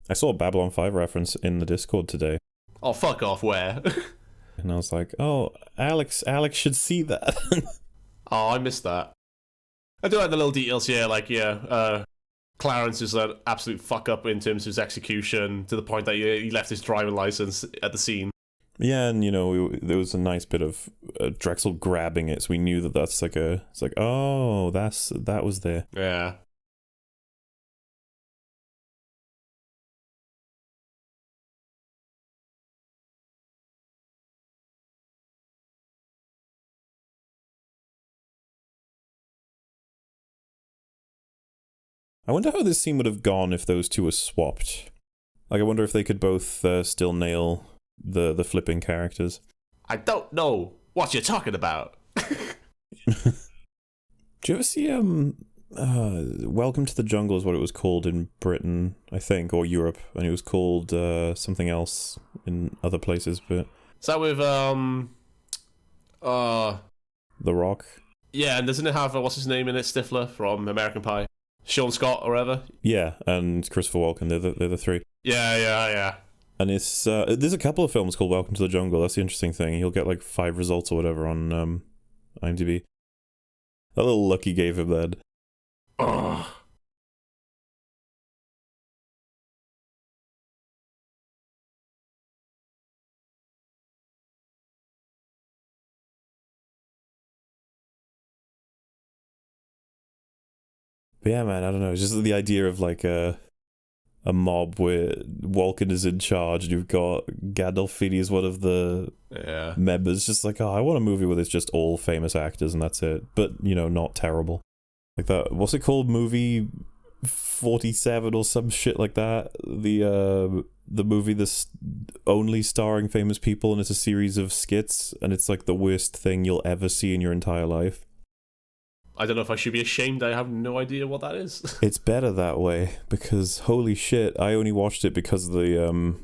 I saw a Babylon 5 reference in the Discord today. Oh, fuck off! Where? And I was like, oh, Alex should see that. Oh, I missed that. I do like the little details here, like, Clarence is an absolute fuck up in terms of his execution, to the point that he left his driving license at the scene. Yeah, and, there was a nice bit of Drexel grabbing it, so we knew that's like it's like, oh, that was there. Yeah. I wonder how this scene would have gone if those two were swapped. Like, I wonder if they could both still nail the flipping characters. I don't know what you're talking about. Do you ever see Welcome to the Jungle is what it was called in Britain, I think, or Europe, and it was called something else in other places, but... Is that with The Rock? Yeah, and doesn't it have what's his name in it, Stifler from American Pie? Sean Scott or whatever? Yeah, and Christopher Walken, they're the three. Yeah. And it's there's a couple of films called Welcome to the Jungle. That's the interesting thing. He'll get like 5 results or whatever on IMDb. That little look he gave him then. Oh. But yeah, man, I don't know. It's just the idea of like a mob where Walken is in charge and you've got Gandolfini as one of the members. Just like, oh, I want a movie where it's just all famous actors and that's it. But, you know, not terrible. Like that, what's it called? Movie 47 or some shit like that? The movie that's only starring famous people and it's a series of skits and it's like the worst thing you'll ever see in your entire life. I don't know if I should be ashamed. I have no idea what that is. It's better that way because holy shit, I only watched it because the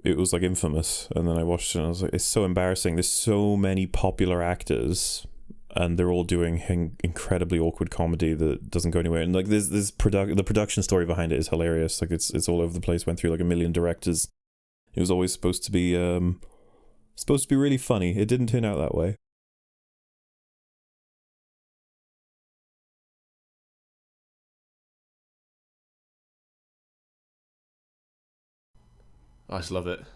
it was like infamous, and then I watched it and I was like, it's so embarrassing. There's so many popular actors and they're all doing incredibly awkward comedy that doesn't go anywhere. And like there's the production story behind it is hilarious. Like it's all over the place. Went through like a million directors. It was always supposed to be really funny. It didn't turn out that way. I just love it. Let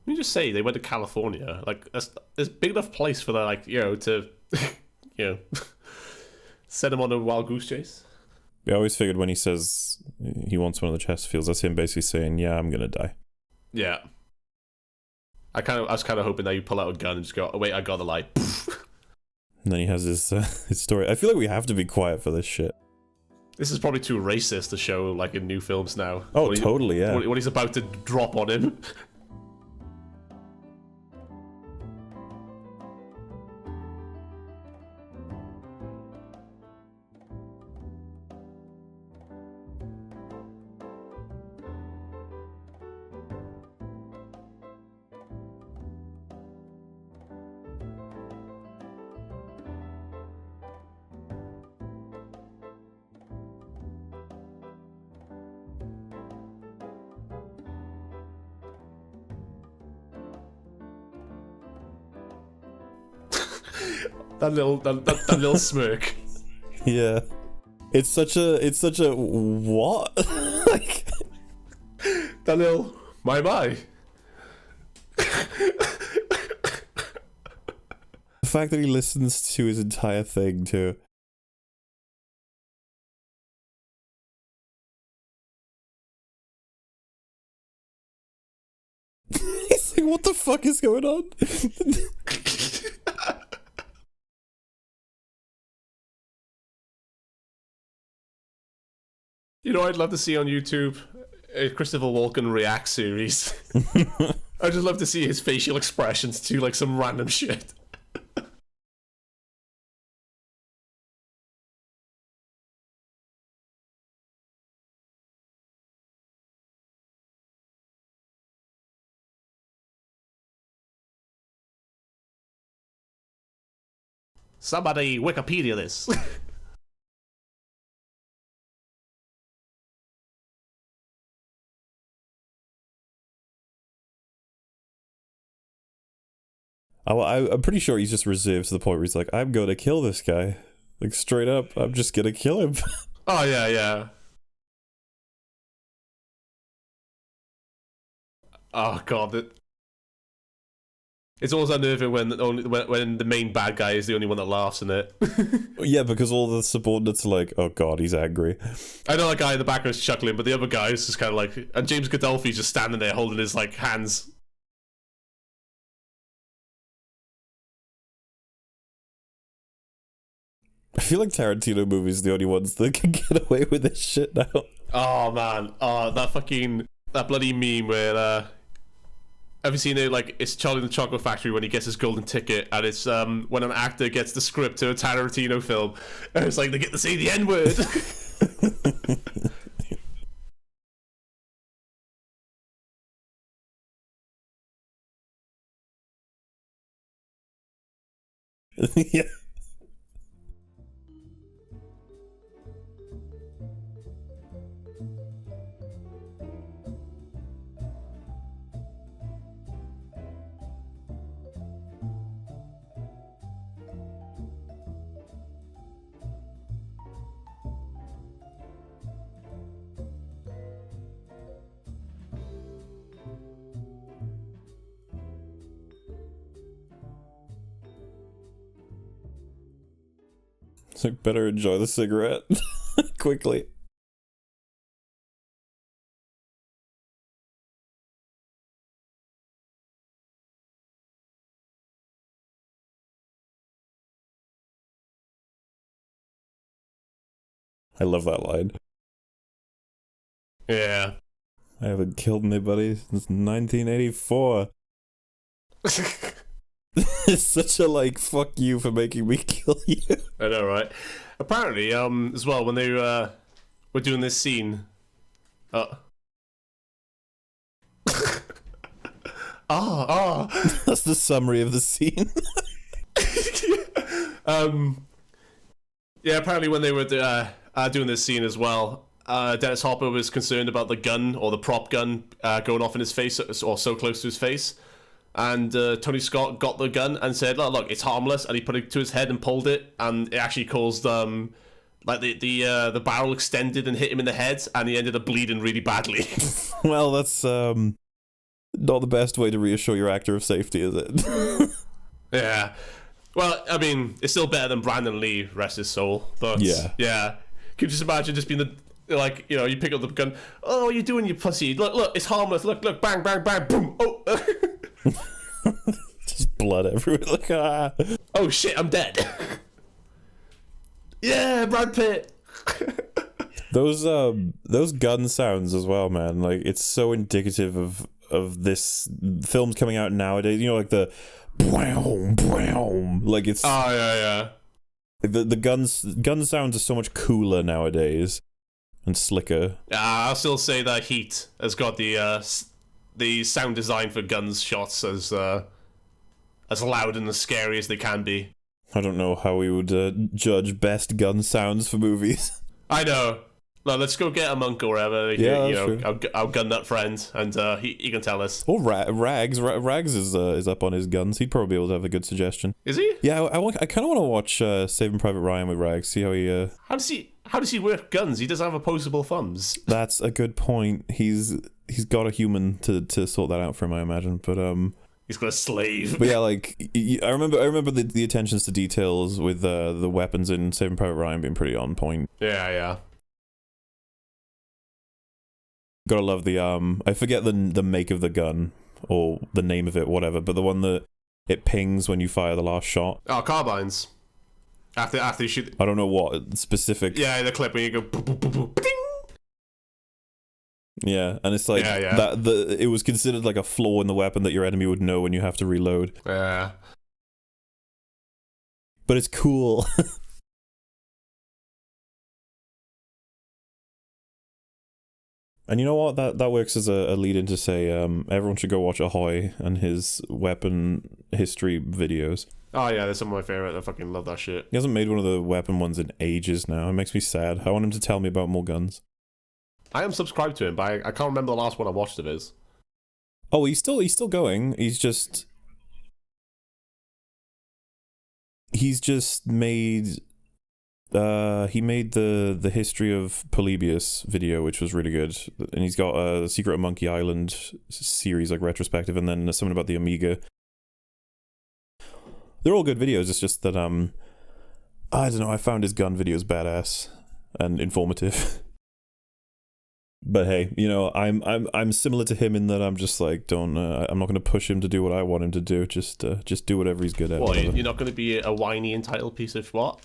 me just say, they went to California. Like, there's a big enough place for that, like, you know, to, you know, send them on a wild goose chase. I always figured when he says he wants one of the Chesterfields, that's him basically saying, yeah, I'm gonna die. Yeah. I was kind of hoping that you pull out a gun and just go, oh, wait, I got the light. And then he has his story. I feel like we have to be quiet for this shit. This is probably too racist to show, like, in new films now. Oh, totally, yeah. What he's about to drop on him. That little smirk. Yeah. It's such a what? Like that little my. The fact that he listens to his entire thing too. He's like, what the fuck is going on? You know, I'd love to see on YouTube a Christopher Walken react series. I'd just love to see his facial expressions to like some random shit. Somebody Wikipedia this. I'm pretty sure he's just reserved to the point where he's like, I'm gonna kill this guy. Like, straight up, I'm just gonna kill him. Oh, yeah. Oh, God. It's always unnerving when the main bad guy is the only one that laughs in it. Yeah, because all the subordinates are like, oh, God, he's angry. I know that guy in the background is chuckling, but the other guy is just kind of like... And James Gandolfini's just standing there holding his, like, hands... I feel like Tarantino movies are the only ones that can get away with this shit now. Oh man, that bloody meme where have you seen it? Like, it's Charlie and the Chocolate Factory when he gets his golden ticket, and it's when an actor gets the script to a Tarantino film, and it's like they get to say the N-word. Yeah. So better enjoy the cigarette quickly. I love that line. Yeah. I haven't killed anybody since 1984. It's such a, like, fuck you for making me kill you. I know, right? Apparently, as well, when they were doing this scene, That's the summary of the scene. Yeah, apparently when they were doing this scene as well, Dennis Hopper was concerned about the gun, or the prop gun, going off in his face, or so close to his face. And Tony Scott got the gun and said, look, it's harmless, and he put it to his head and pulled it, and it actually caused like the barrel extended and hit him in the head, and he ended up bleeding really badly. Well, that's not the best way to reassure your actor of safety, is it? Yeah. Well, I mean, it's still better than Brandon Lee, rest his soul. But yeah. Could you just imagine just being like, you know, you pick up the gun, oh, what are you doing, you pussy? Look, it's harmless. Look, bang, bang, bang, boom. Oh. Just blood everywhere. Like, ah. Oh shit, I'm dead. Yeah, Brad Pitt. Those gun sounds as well, man. Like, it's so indicative of this films coming out nowadays. You know, like the boom, boom. Like, it's yeah. The gun sounds are so much cooler nowadays and slicker. I'll still say that Heat has got the sound design for guns shots as loud and as scary as they can be. I don't know how we would judge best gun sounds for movies. I know. No, let's go get a monk or whatever. Yeah, you know, true. our gun nut friend, and he can tell us. Or Rags. Rags is up on his guns. He'd probably be able to have a good suggestion. Is he? Yeah, I kind of want to watch Saving Private Ryan with Rags. See how he. How does he work guns? He doesn't have opposable thumbs. That's a good point. He's got a human to sort that out for him, I imagine. But he's got a slave. But yeah, like I remember the attentions to details with the weapons in Saving Private Ryan being pretty on point. Yeah. Gotta love the I forget the make of the gun or the name of it, whatever, but the one that it pings when you fire the last shot. Oh, carbines. After you shoot. I don't know what specific. Yeah, the clip when you go. Ding! Yeah, and it's like that. It was considered like a flaw in the weapon that your enemy would know when you have to reload. Yeah. But it's cool. And you know what? That works as a lead in to say everyone should go watch Ahoy and his weapon history videos. Oh yeah, they're some of my favorite. I fucking love that shit. He hasn't made one of the weapon ones in ages now. It makes me sad. I want him to tell me about more guns. I am subscribed to him, but I can't remember the last one I watched of his. Oh, he's still going. He's just made he made the history of Polybius video, which was really good, and he's got a Secret of Monkey Island series, like retrospective, and then something about the Amiga. They're all good videos. It's just that I don't know, I found his gun videos badass and informative. But hey, you know, I'm similar to him in that I'm just like, don't I'm not going to push him to do what I want him to do. Just do whatever he's good at. Well, you're not going to be a whiny entitled piece of what?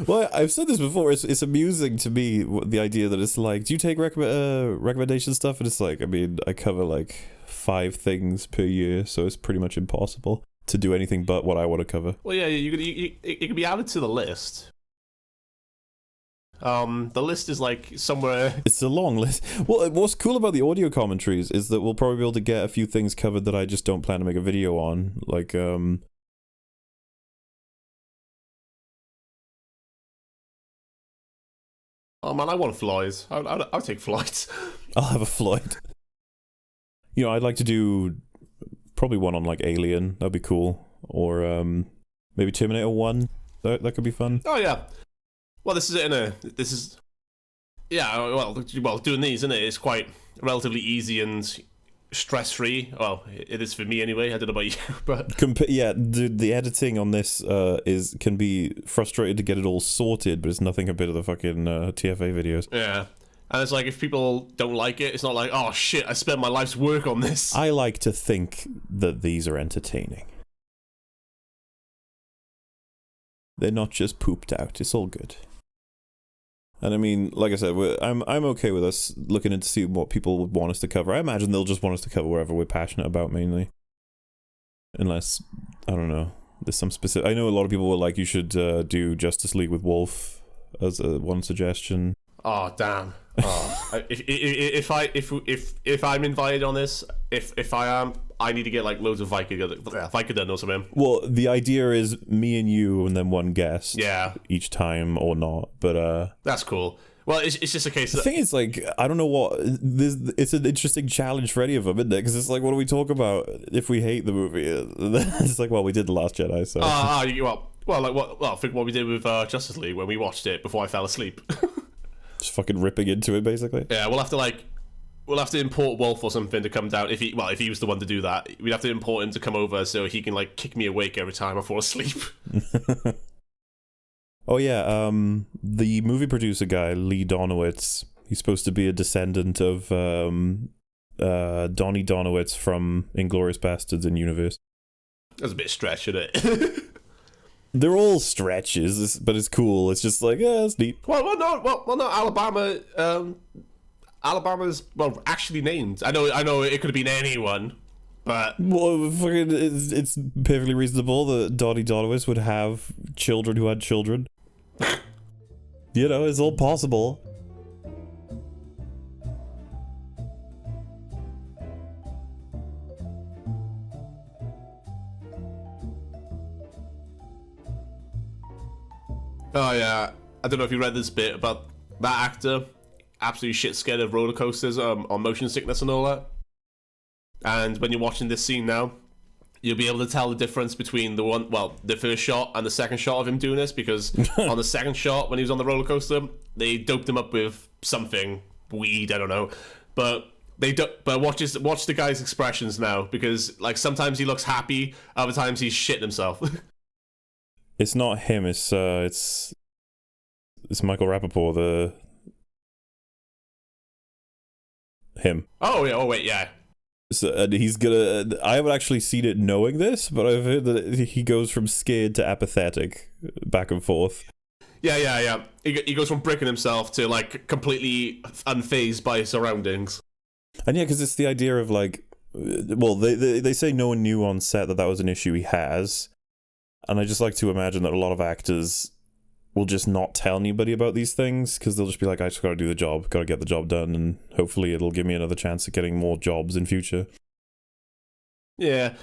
Well, I've said this before. It's amusing to me the idea that it's like, do you take recommendation stuff? And it's like, I mean, I cover like 5 things per year, so it's pretty much impossible to do anything but what I want to cover. Well, yeah, you could be added to the list. The list is like somewhere. It's a long list. Well, what's cool about the audio commentaries is that we'll probably be able to get a few things covered that I just don't plan to make a video on. Like, oh man, I want flies. I'll take flights. I'll have a flight. You know, I'd like to do probably one on like Alien. That'd be cool. Or maybe Terminator 1. That could be fun. Oh yeah. Well, this is well, doing these, isn't it? It's quite relatively easy and stress-free. Well, it is for me anyway. I don't know about you, but yeah, the editing on this can be frustrated to get it all sorted, but it's nothing compared to the fucking TFA videos. Yeah. And it's like, if people don't like it, it's not like, oh shit, I spent my life's work on this. I like to think that these are entertaining. They're not just pooped out. It's all good. And I mean, like I said, I'm okay with us looking into see what people would want us to cover. I imagine they'll just want us to cover wherever we're passionate about, mainly. Unless, I don't know, there's some specific... I know a lot of people were like, you should do Justice League with Wolf as one suggestion. Oh damn! Oh, if I'm invited on this, if I am, I need to get like loads of Vicodin or something. Well, the idea is me and you, and then one guest. Yeah. Each time or not, but that's cool. Well, it's just a case. The thing is, like, I don't know what it's an interesting challenge for any of them, isn't it? Because it's like, what do we talk about if we hate the movie? It's like, well, we did The Last Jedi, so. Think what we did with Justice League when we watched it before I fell asleep. Just fucking ripping into it, basically. Yeah, we'll have to import Wolf or something to come down. If he was the one to do that, we'd have to import him to come over so he can like kick me awake every time I fall asleep. Oh yeah, the movie producer guy, Lee Donowitz, he's supposed to be a descendant of Donnie Donowitz from Inglourious Bastards in Universe. That's a bit stretch, isn't it? They're all stretches, but it's cool. It's just like, yeah, it's neat. Well, no. Alabama's actually named. I know, it could have been anyone, but fucking, it's perfectly reasonable that Donnie Donowitz would have children who had children. You know, it's all possible. Oh yeah, I don't know if you read this bit about that actor, absolutely shit scared of roller coasters, on motion sickness and all that. And when you're watching this scene now, you'll be able to tell the difference between the first shot and the second shot of him doing this, because on the second shot when he was on the roller coaster, they doped him up with something weed, I don't know, but watch the guy's expressions now, because like sometimes he looks happy, other times he's shitting himself. It's not him. It's Michael Rappaport. Him. Oh yeah. Oh wait, yeah. So, and he's gonna. I haven't actually seen it knowing this, but I've heard that he goes from scared to apathetic, back and forth. Yeah. He goes from bricking himself to like completely unfazed by his surroundings. And yeah, because it's the idea of like, well, they say no one knew on set that was an issue he has. And I just like to imagine that a lot of actors will just not tell anybody about these things, because they'll just be like, I just gotta do the job, gotta get the job done, and hopefully it'll give me another chance at getting more jobs in future. Yeah.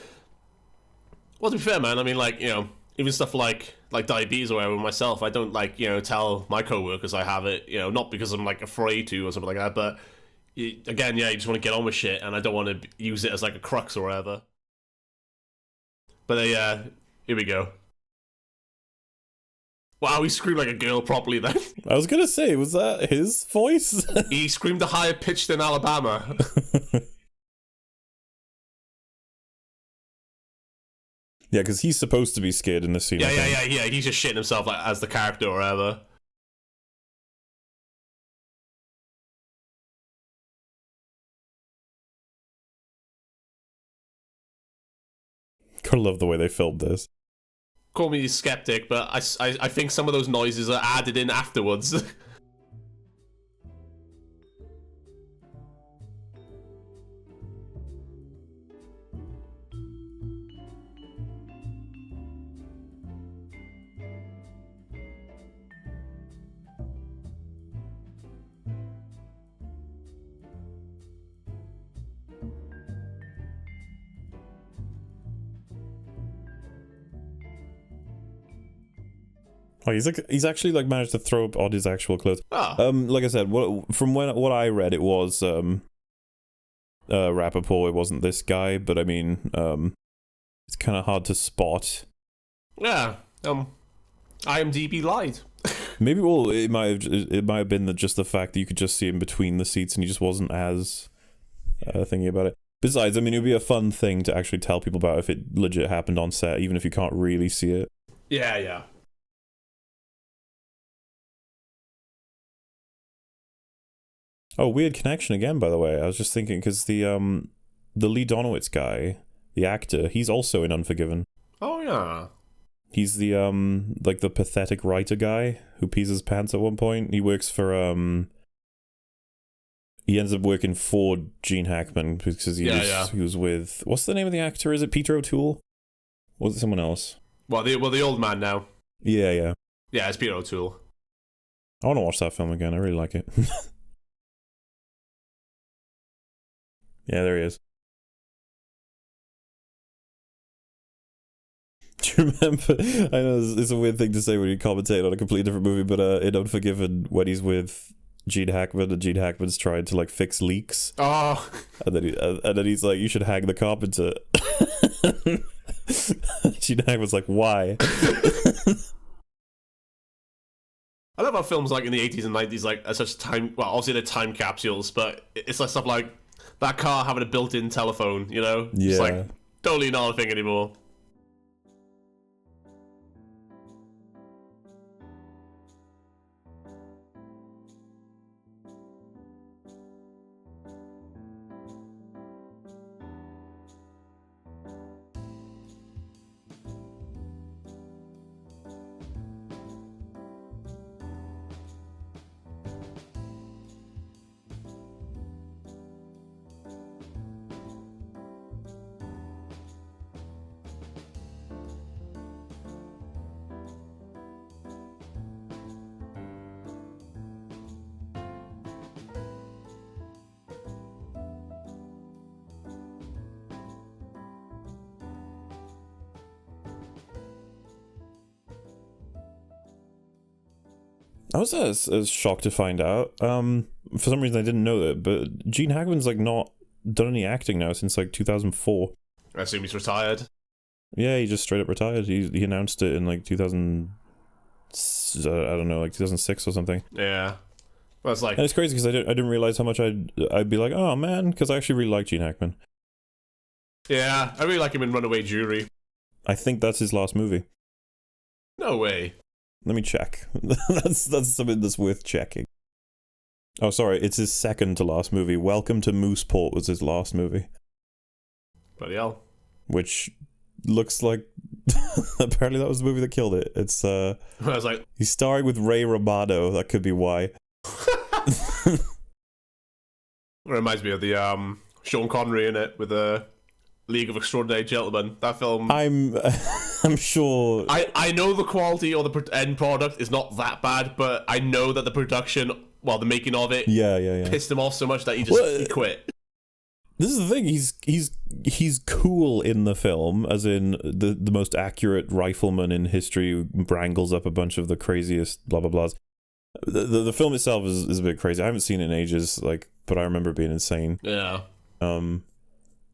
Well, to be fair, man, I mean, like, you know, even stuff like diabetes or whatever myself, I don't, like, you know, tell my co-workers I have it, you know, not because I'm, like, afraid to or something like that, but, again, yeah, you just want to get on with shit, and I don't want to use it as, like, a crux or whatever. But, yeah, here we go. Wow, he screamed like a girl properly then. I was gonna say, was that his voice? He screamed a higher pitch than Alabama. Yeah, because he's supposed to be scared in this scene. Yeah. He's just shitting himself like, as the character or whatever. Gotta love the way they filmed this. Call me a skeptic, but I think some of those noises are added in afterwards. Oh, he's actually like managed to throw up on his actual clothes. Ah. Like I said, what I read, it was Rappaport. It wasn't this guy, but I mean, it's kind of hard to spot. Yeah. IMDb lied. Maybe it might have been just the fact that you could just see him between the seats, and he just wasn't as thinking about it. Besides, I mean, it would be a fun thing to actually tell people about if it legit happened on set, even if you can't really see it. Yeah. Oh, weird connection again, by the way. I was just thinking, because the Lee Donowitz guy, the actor, he's also in Unforgiven. Oh, yeah. He's the, like, the pathetic writer guy who pees his pants at one point. He works for, he ends up working for Gene Hackman, because he was with, what's the name of the actor? Is it Peter O'Toole? Or was it someone else? Well, the old man now. Yeah. Yeah, it's Peter O'Toole. I want to watch that film again. I really like it. Yeah, there he is. Do you remember? I know it's a weird thing to say when you commentate on a completely different movie, but in Unforgiven, when he's with Gene Hackman, and Gene Hackman's trying to like fix leaks. Oh. And then he's like, "You should hang the carpenter." Gene Hackman's like, "Why?" I love how films like in the 80s and 90s like are such time. Well, obviously they're time capsules, but it's like stuff like that car having a built-in telephone, you know? Yeah. It's like totally not a thing anymore. I was as shocked to find out. For some reason, I didn't know that, but Gene Hackman's like not done any acting now since like 2004. I assume he's retired. Yeah, he just straight up retired. He announced it in like 2000. I don't know, like 2006 or something. Yeah, well, it's like, and it's crazy because I didn't realize how much I'd be like, oh man, because I actually really like Gene Hackman. Yeah, I really like him in Runaway Jury. I think that's his last movie. No way. Let me check. that's something that's worth checking. Oh, sorry, it's his second to last movie. Welcome to Mooseport was his last movie. Bloody hell. Which looks like apparently that was the movie that killed it. It's I was like, he's starring with Ray Romano. That could be why. It reminds me of the Sean Connery in it with the League of Extraordinary Gentlemen. That film. I'm sure. I know the quality or the end product is not that bad, but I know that the production, well, the making of it, yeah, pissed him off so much that he quit. This is the thing. He's cool in the film, as in the most accurate rifleman in history who wrangles up a bunch of the craziest blah blah blahs. The film itself is a bit crazy. I haven't seen it in ages, but I remember it being insane. Yeah.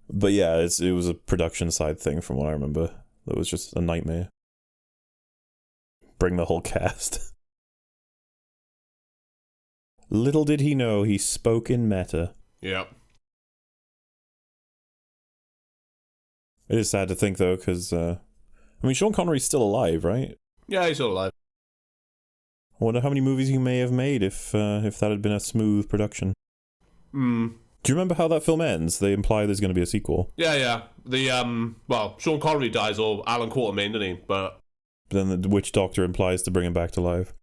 But yeah, it was a production side thing from what I remember. That was just a nightmare. Bring the whole cast. Little did he know he spoke in meta. Yep. It is sad to think though, because I mean, Sean Connery's still alive, right? Yeah, he's still alive. I wonder how many movies he may have made if that had been a smooth production. Do you remember how that film ends? They imply there's going to be a sequel. Yeah. The Sean Connery dies, or Alan Quatermain, doesn't he? But then the witch doctor implies to bring him back to life.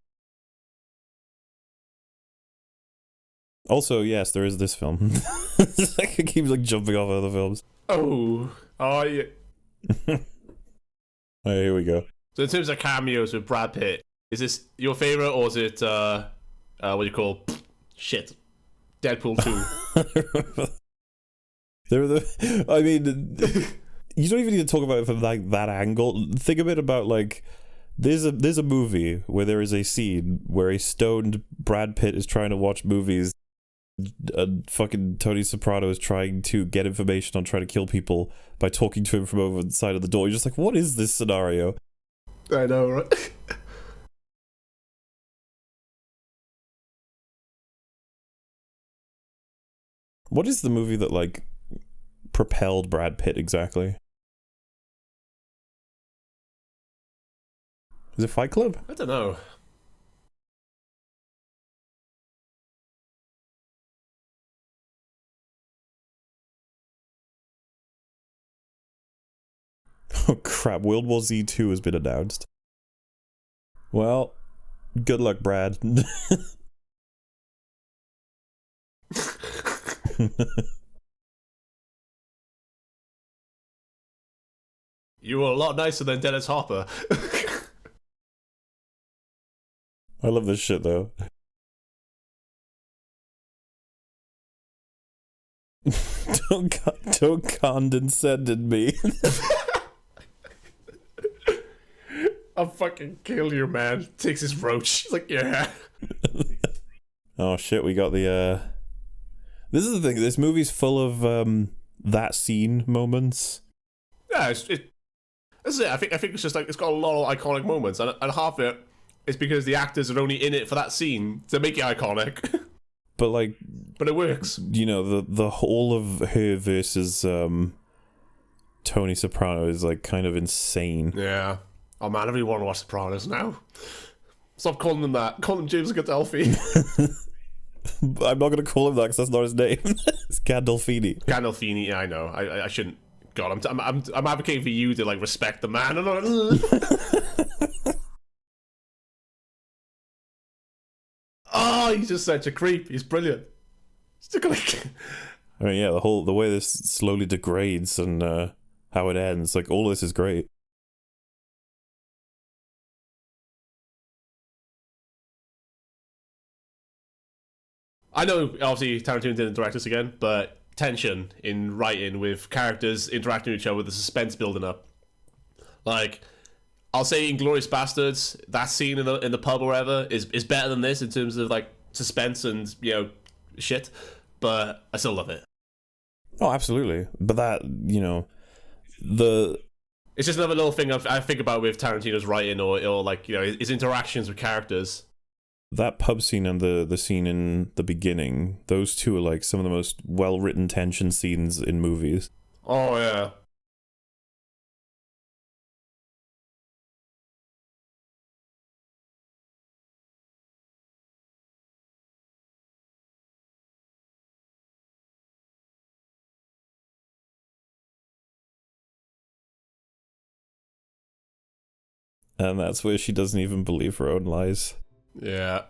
Also, yes, there is this film. I keep like jumping off other films. Oh yeah. Hey, here we go. So in terms of cameos with Brad Pitt, is this your favorite, or is it what do you call shit? Deadpool 2. I mean, you don't even need to talk about it from like that angle. Think a bit about like there's a movie where there is a scene where a stoned Brad Pitt is trying to watch movies. Fucking Tony Soprano is trying to get information on trying to kill people by talking to him from over the side of the door. You're just like, what is this scenario? I know, right? What is the movie that like propelled Brad Pitt exactly? Is it Fight Club? I don't know. Oh crap, World War Z 2 has been announced. Well, good luck, Brad. You were a lot nicer than Dennis Hopper. I love this shit though. Don't condescend me. I'll fucking kill you, man. Takes his roach. He's like, yeah. Oh shit, we got the This is the thing, this movie's full of that scene moments. Yeah, this is it. I think it's just like it's got a lot of iconic moments, and half of it is because the actors are only in it for that scene to make it iconic. But like, but it works. You know, the whole of her versus Tony Soprano is like kind of insane. Yeah. Oh man, I really want to watch Sopranos now. Stop calling them that. Call him James Gandolfini. I'm not going to call him that because that's not his name. It's Gandolfini. Gandolfini. Yeah, I know. I shouldn't. God, I'm advocating for you to like respect the man. Oh, he's just such a creep. He's brilliant. I mean, yeah, the way this slowly degrades and how it ends, like all this is great. I know, obviously, Tarantino didn't direct this again, but tension in writing with characters interacting with each other, with the suspense building up. Like, I'll say Inglourious Bastards, that scene in the pub or whatever is better than this in terms of like suspense and, you know, shit, but I still love it. Oh, absolutely. But that, you know, it's just another little thing I think about with Tarantino's writing or like, you know, his interactions with characters. That pub scene and the scene in the beginning, those two are like some of the most well-written tension scenes in movies. Oh, yeah. And that's where she doesn't even believe her own lies. Yeah.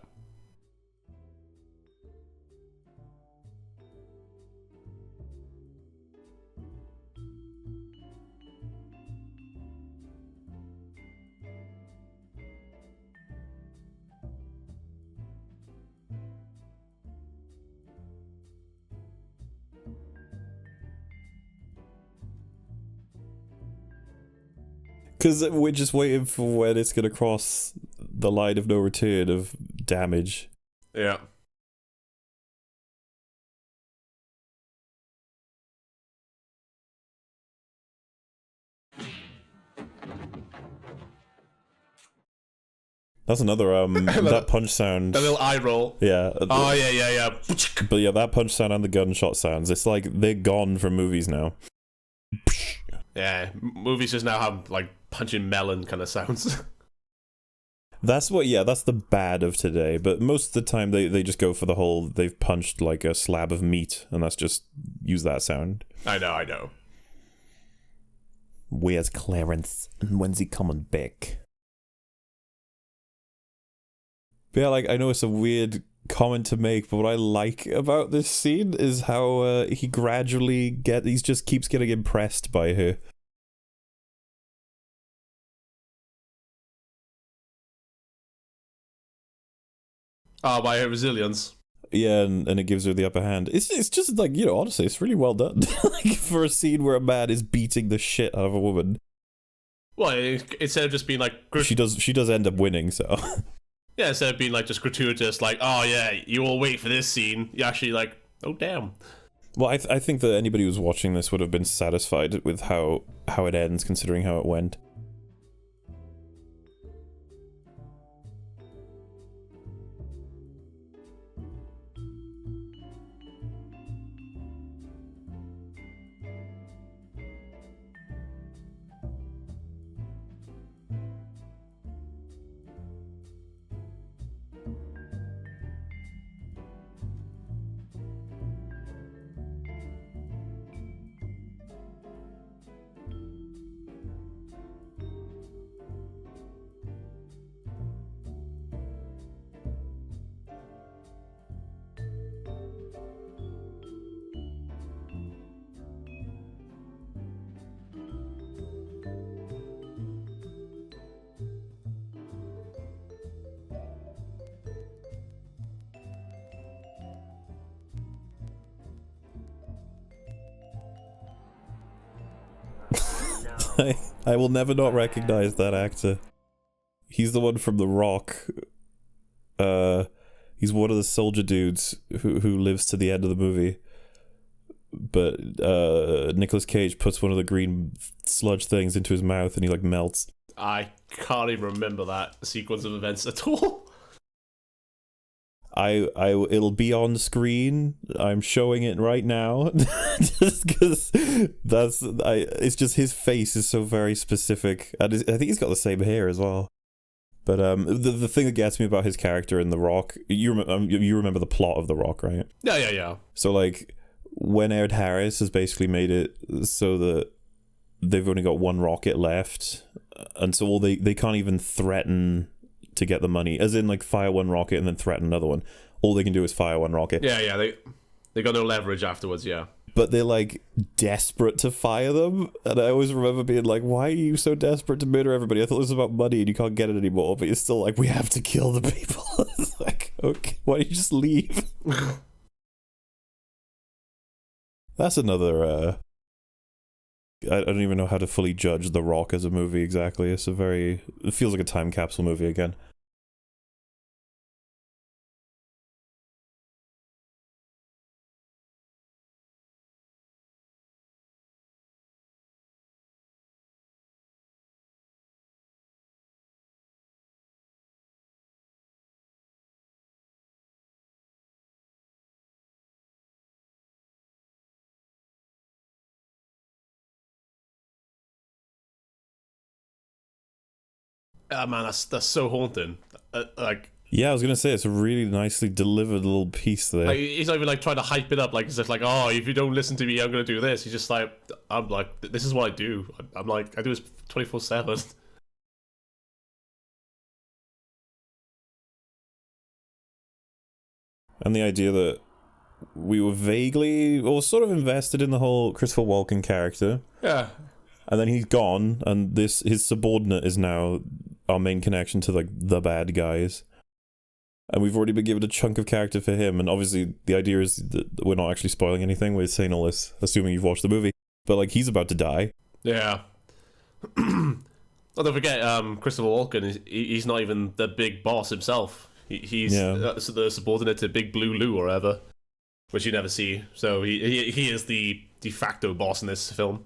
Because we're just waiting for when it's going to cross the line of no return of damage. Yeah. That's another that punch sound. The little eye roll. Yeah. Oh yeah. But yeah, that punch sound and the gunshot sounds. It's like they're gone from movies now. Yeah, movies just now have like punching melon kind of sounds. That's the bad of today. But most of the time they just go for the whole, they've punched like a slab of meat, and that's just, use that sound. I know. Where's Clarence? And when's he coming back? But yeah, like, I know it's a weird comment to make, but what I like about this scene is how he gradually just keeps getting impressed by her. By her resilience. Yeah, and it gives her the upper hand. It's just like, honestly, it's really well done. Like, for a scene where a man is beating the shit out of a woman. Well, instead of just being like... She does end up winning, so... Yeah, instead of being like just gratuitous, like, oh yeah, you all wait for this scene, you're actually like, oh damn. Well, I think that anybody who's watching this would have been satisfied with how it ends, considering how it went. I will never not recognize that actor. He's the one from The Rock. He's one of the soldier dudes who lives to the end of the movie. But Nicolas Cage puts one of the green sludge things into his mouth and he like melts. I can't even remember that sequence of events at all. It'll be on screen. I'm showing it right now, just because it's just his face is so very specific, and I think he's got the same hair as well. But the thing that gets me about his character in The Rock, you remember the plot of The Rock, right? Yeah. So like, when Ed Harris has basically made it so that they've only got one rocket left, and so they can't even threaten to get the money, as in like fire one rocket and then threaten another one. All they can do is fire one rocket. Yeah, they got no leverage afterwards, yeah. But they're like desperate to fire them, and I always remember being like, why are you so desperate to murder everybody? I thought this was about money and you can't get it anymore, but you're still like, we have to kill the people. It's like, okay, why don't you just leave? That's another I don't even know how to fully judge The Rock as a movie exactly. It feels like a time capsule movie again. Man, that's so haunting. Like, yeah, I was gonna say it's a really nicely delivered little piece there. he's not even like trying to hype it up, like as if like, oh, if you don't listen to me, I'm gonna do this. He's just like, I'm like, this is what I do. I'm like, I do this 24/7. And the idea that we were vaguely or sort of invested in the whole Christopher Walken character. Yeah. And then he's gone, and his subordinate is now our main connection to like the bad guys. And we've already been given a chunk of character for him, and obviously the idea is that we're not actually spoiling anything. We're saying all this, assuming you've watched the movie. But like, he's about to die. Yeah. Oh, don't forget, Christopher Walken, he's not even the big boss himself. He's the subordinate to Big Blue Lou or whatever, which you never see. So he is the de facto boss in this film.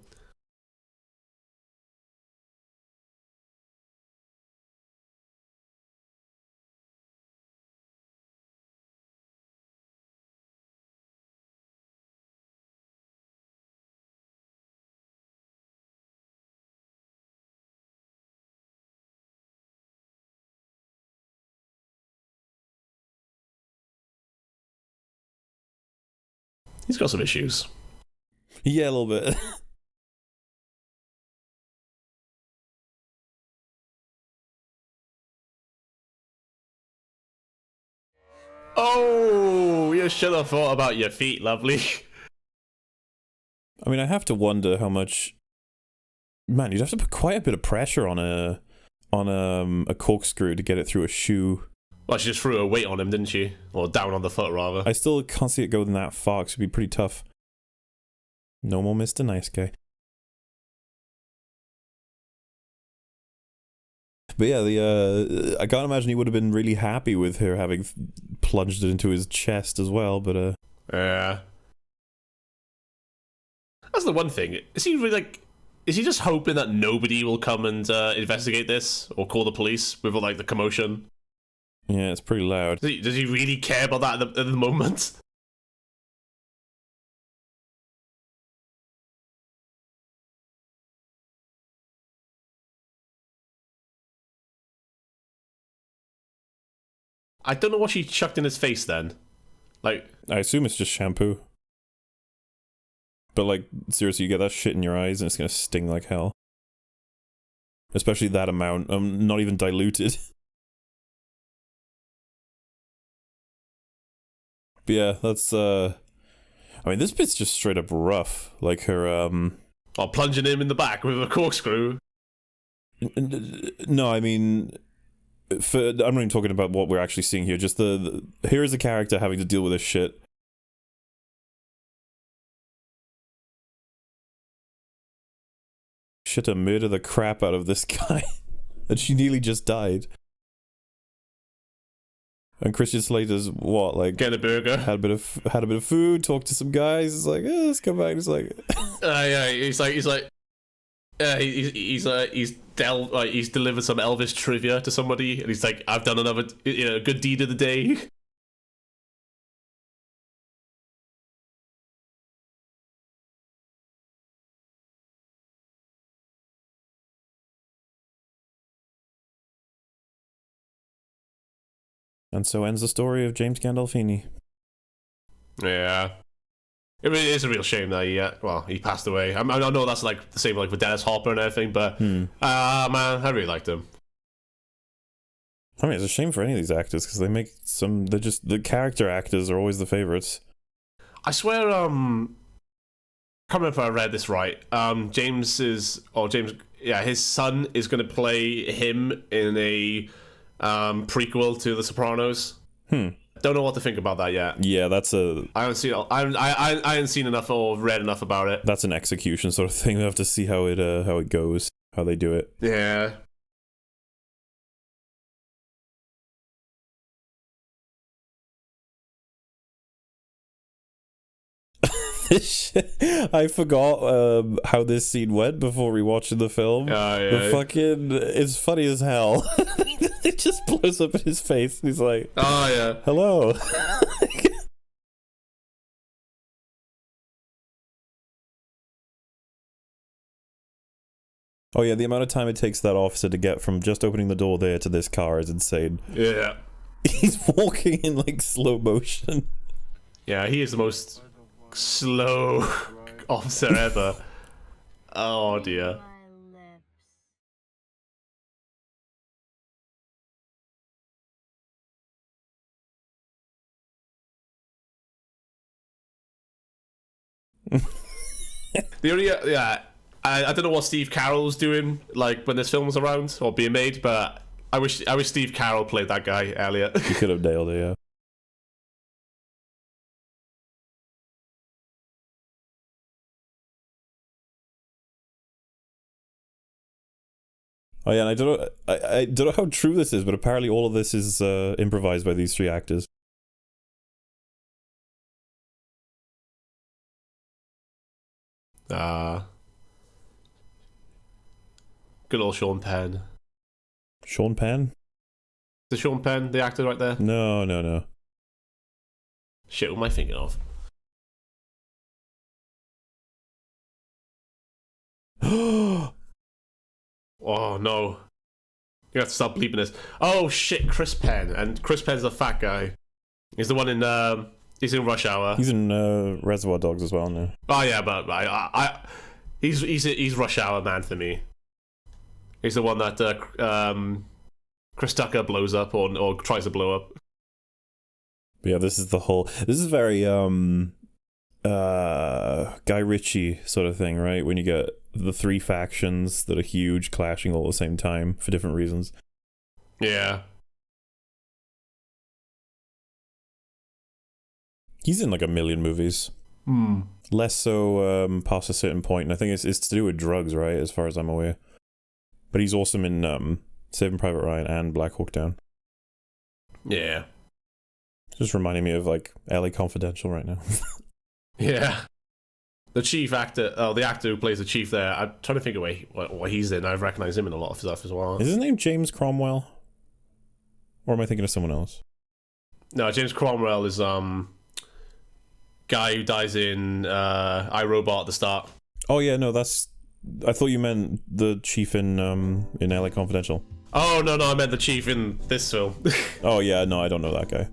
He's got some issues. Yeah, a little bit. Oh, you should have thought about your feet, lovely. I mean, I have to wonder how much. Man, you'd have to put quite a bit of pressure on a corkscrew to get it through a shoe. Well, she just threw a weight on him, didn't she? Or down on the foot, rather. I still can't see it going that far, 'cause it'd be pretty tough. No more Mr. Nice Guy. But yeah, I can't imagine he would have been really happy with her having plunged it into his chest as well, but Yeah. That's the one thing. Is he really, like... Is he just hoping that nobody will come and investigate this? Or call the police with, like, the commotion? yeah, it's pretty loud. Does he really care about that at the moment? I don't know what she chucked in his face then. Like... I assume it's just shampoo. But, like, seriously, you get that shit in your eyes and it's gonna sting like hell. Especially that amount, not even diluted. But yeah, that's, I mean, this bit's just straight up rough. Like her, Oh, plunging him in the back with a corkscrew. No, I mean... I'm not even talking about what we're actually seeing here, just here is a character having to deal with this shit. Shit to murder the crap out of this guy. And she nearly just died. And Christian Slater's what, like, Get a burger. had a bit of food, talked to some guys, it's like, let's come back. He's like Yeah, he's delivered some Elvis trivia to somebody, and he's like, I've done another, good deed of the day. And so ends the story of James Gandolfini. Yeah. It really is a real shame that he passed away. I know that's like the same like with Dennis Hopper and everything, but man, I really liked him. I mean, it's a shame for any of these actors because the character actors are always the favorites. I swear, I can't remember if I read this right. His son is going to play him in a prequel to The Sopranos. Don't know what to think about that yet. Yeah, that's I haven't seen enough or read enough about it. That's an execution sort of thing. We have to see how it goes, how they do it. Yeah. I forgot how this scene went before rewatching the film. It's funny as hell. It just blows up in his face. He's like, oh yeah, hello. Oh yeah, the amount of time it takes that officer to get from just opening the door there to this car is insane. Yeah. He's walking in like slow motion. Yeah, he is the most slow officer ever. Oh dear. The only I don't know what Steve Carell's doing like when this film was around or being made, but I wish Steve Carell played that guy, Elliot. He could have nailed it, yeah. Oh yeah, and I don't know how true this is, but apparently all of this is improvised by these three actors. Good old Sean Penn. Sean Penn? The Sean Penn, the actor right there? No. Shit, what am I thinking of? Oh no. You have to stop bleeping this. Oh shit, Chris Penn. And Chris Penn's the fat guy. He's the one in He's in Rush Hour. He's in Reservoir Dogs as well now. Oh yeah, but he's Rush Hour man for me. He's the one that Chris Tucker blows up or tries to blow up. But yeah, this is very Guy Ritchie sort of thing, right? When you get the three factions that are huge clashing all at the same time for different reasons. Yeah. He's in like a million movies. Less so past a certain point, and I think it's to do with drugs, right? As far as I'm aware. But he's awesome in Saving Private Ryan and Black Hawk Down. Yeah. Just reminding me of like LA Confidential right now. Yeah. The chief actor, the actor who plays the chief there, I'm trying to think of what he's in. I recognize him in a lot of stuff as well. Is his name James Cromwell? Or am I thinking of someone else? No, James Cromwell is guy who dies in iRobot at the start. Oh yeah, no, I thought you meant the chief in LA Confidential. Oh no, I meant the chief in this film. Oh yeah, no, I don't know that guy.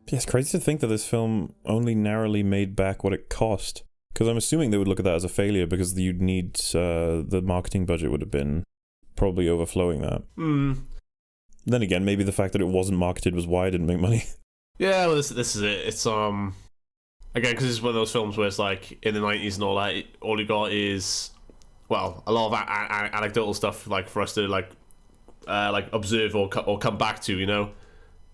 Yeah, it's crazy to think that this film only narrowly made back what it cost. Because I'm assuming they would look at that as a failure because you'd need the marketing budget would have been probably overflowing that. Then again, maybe the fact that it wasn't marketed was why it didn't make money. Yeah, well, this is it. It's again, because it's one of those films where it's like in the 90s and all that. All you got is, well, a lot of anecdotal stuff like for us to like observe or come back to, you know.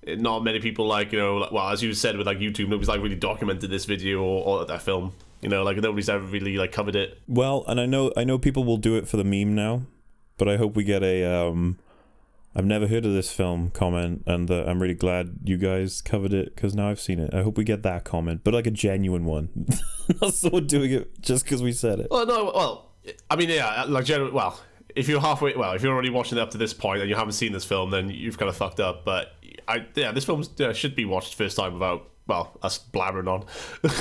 Not many people well, as you said with like YouTube, nobody's like really documented this video or that film, you know, like nobody's ever really like covered it. Well, and I know people will do it for the meme now, but I hope we get a I've never heard of this film comment, and I'm really glad you guys covered it because now I've seen it. I hope we get that comment, but like a genuine one, not someone doing it just because we said it. Well, no, well, I mean, yeah, like well, if you're if you're already watching it up to this point and you haven't seen this film, then you've kind of fucked up. But this film should be watched first time without, well, us blabbering on.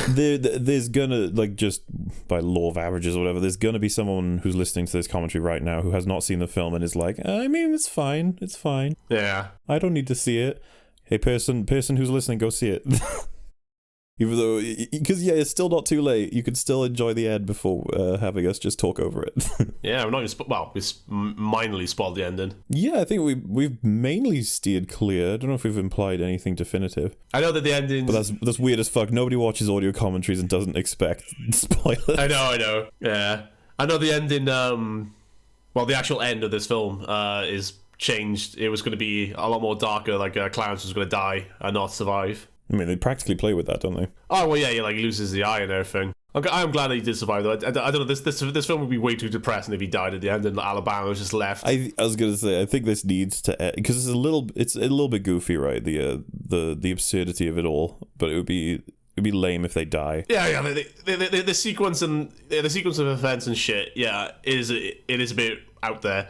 There's gonna, like, just by law of averages or whatever, there's gonna be someone who's listening to this commentary right now who has not seen the film and is like, I mean, it's fine. Yeah. I don't need to see it. Hey, person who's listening, go see it. Even though, because yeah, it's still not too late. You can still enjoy the end before having us just talk over it. Yeah, we're not even we minorly spoiled the ending. Yeah, I think we've mainly steered clear. I don't know if we've implied anything definitive. I know that the ending, but that's weird as fuck. Nobody watches audio commentaries and doesn't expect spoilers. I know. Yeah, I know the ending. Well, the actual end of this film is changed. It was going to be a lot more darker. Like Clarence was going to die and not survive. I mean, they practically play with that, don't they? Oh, well, yeah, like he loses the eye and everything. I'm glad that he did survive, though. I don't know, this film would be way too depressing if he died at the end and Alabama was just left. I was gonna say, I think this needs to, because it's a little bit goofy, right? The absurdity of it all, but it'd be lame if they die. Yeah. The sequence and the sequence of events and shit. Yeah, it is a bit out there,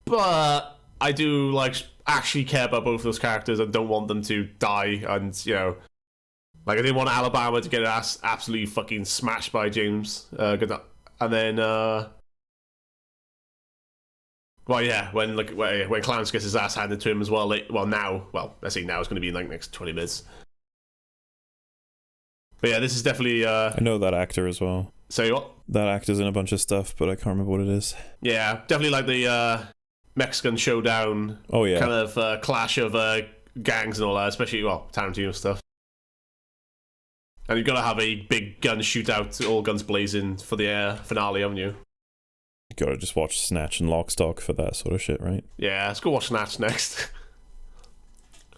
but I do like actually care about both of those characters and don't want them to die. And you know, like I didn't want Alabama to get her ass absolutely fucking smashed by James. And then, well, yeah, when Clarence gets his ass handed to him as well. I say now it's going to be in like next 20 minutes. But yeah, this is definitely. I know that actor as well. Say what? That actor's in a bunch of stuff, but I can't remember what it is. Yeah, definitely like the Mexican showdown. Oh yeah, kind of clash of gangs and all that, especially Tarantino stuff. And you've got to have a big gun shootout, all guns blazing for the finale, haven't you? You gotta just watch Snatch and Lock, Stock for that sort of shit, right? Yeah, let's go watch Snatch next.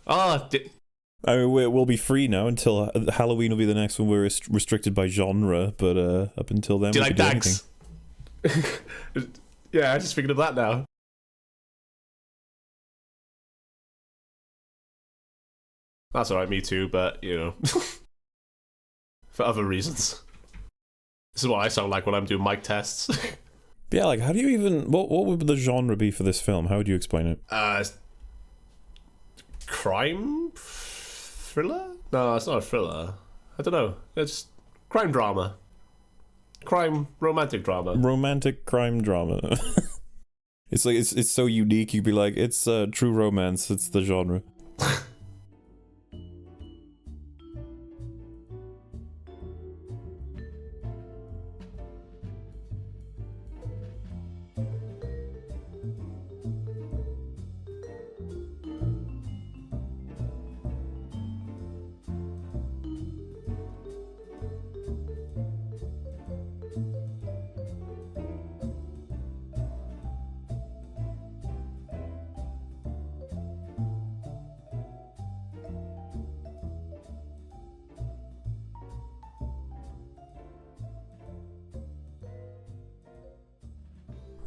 I mean, we'll be free now until Halloween will be the next one. We're restricted by genre, but up until then, do you we like can Dags? do anything. Yeah, I just figured of that now. That's alright, me too, but, you know, for other reasons. This is what I sound like when I'm doing mic tests. Yeah, like, how do you even... What would the genre be for this film? How would you explain it? Crime? Thriller? No, it's not a thriller. I don't know. It's crime drama. Crime romantic drama. Romantic crime drama. It's like, it's so unique, you'd be like, it's true romance, it's the genre.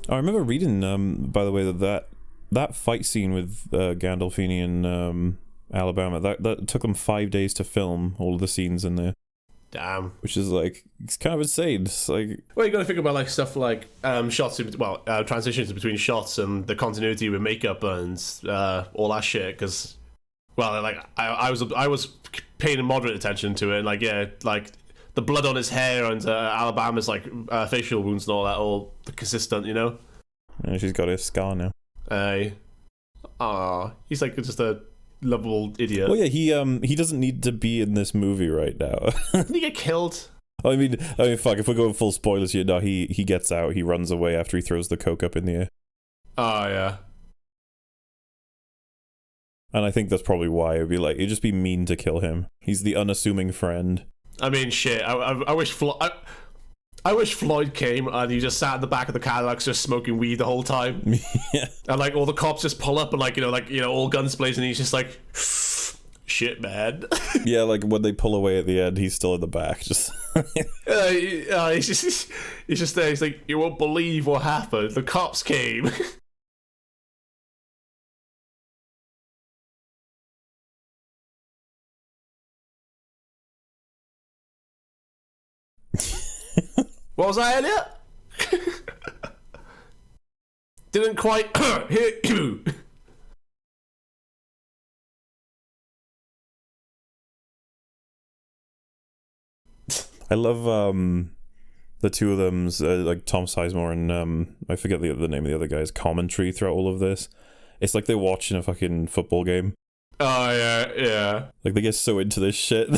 I remember reading, by the way, that fight scene with Gandolfini and Alabama, that took them 5 days to film all of the scenes in there. Damn. Which is like, it's kind of insane. It's like, well, you got to think about like stuff like shots, transitions between shots and the continuity with makeup and all that shit. Because, well, like I was paying moderate attention to it. And, like, yeah, like the blood on his hair and Alabama's like facial wounds and all that, all consistent, you know. Yeah, she's got a scar now. He's like just a lovable idiot. Well, yeah, he doesn't need to be in this movie right now. Didn't he get killed? I mean, fuck. If we're going full spoilers here, no, he gets out. He runs away after he throws the coke up in the air. Oh yeah. And I think that's probably why it'd be like, it'd just be mean to kill him. He's the unassuming friend. I mean, shit. I wish Floyd came and he just sat in the back of the Cadillac just smoking weed the whole time. Yeah. And like all the cops just pull up and like all guns blazing and he's just like, shit, man. Yeah, like when they pull away at the end, he's still in the back. Just he's just there. He's like, you won't believe what happened. The cops came. What was that, Elliot? Didn't quite hear you. I love the two of them's like Tom Sizemore and I forget the name of the other guy's commentary throughout all of this. It's like they're watching a fucking football game. Oh yeah. Like they get so into this shit.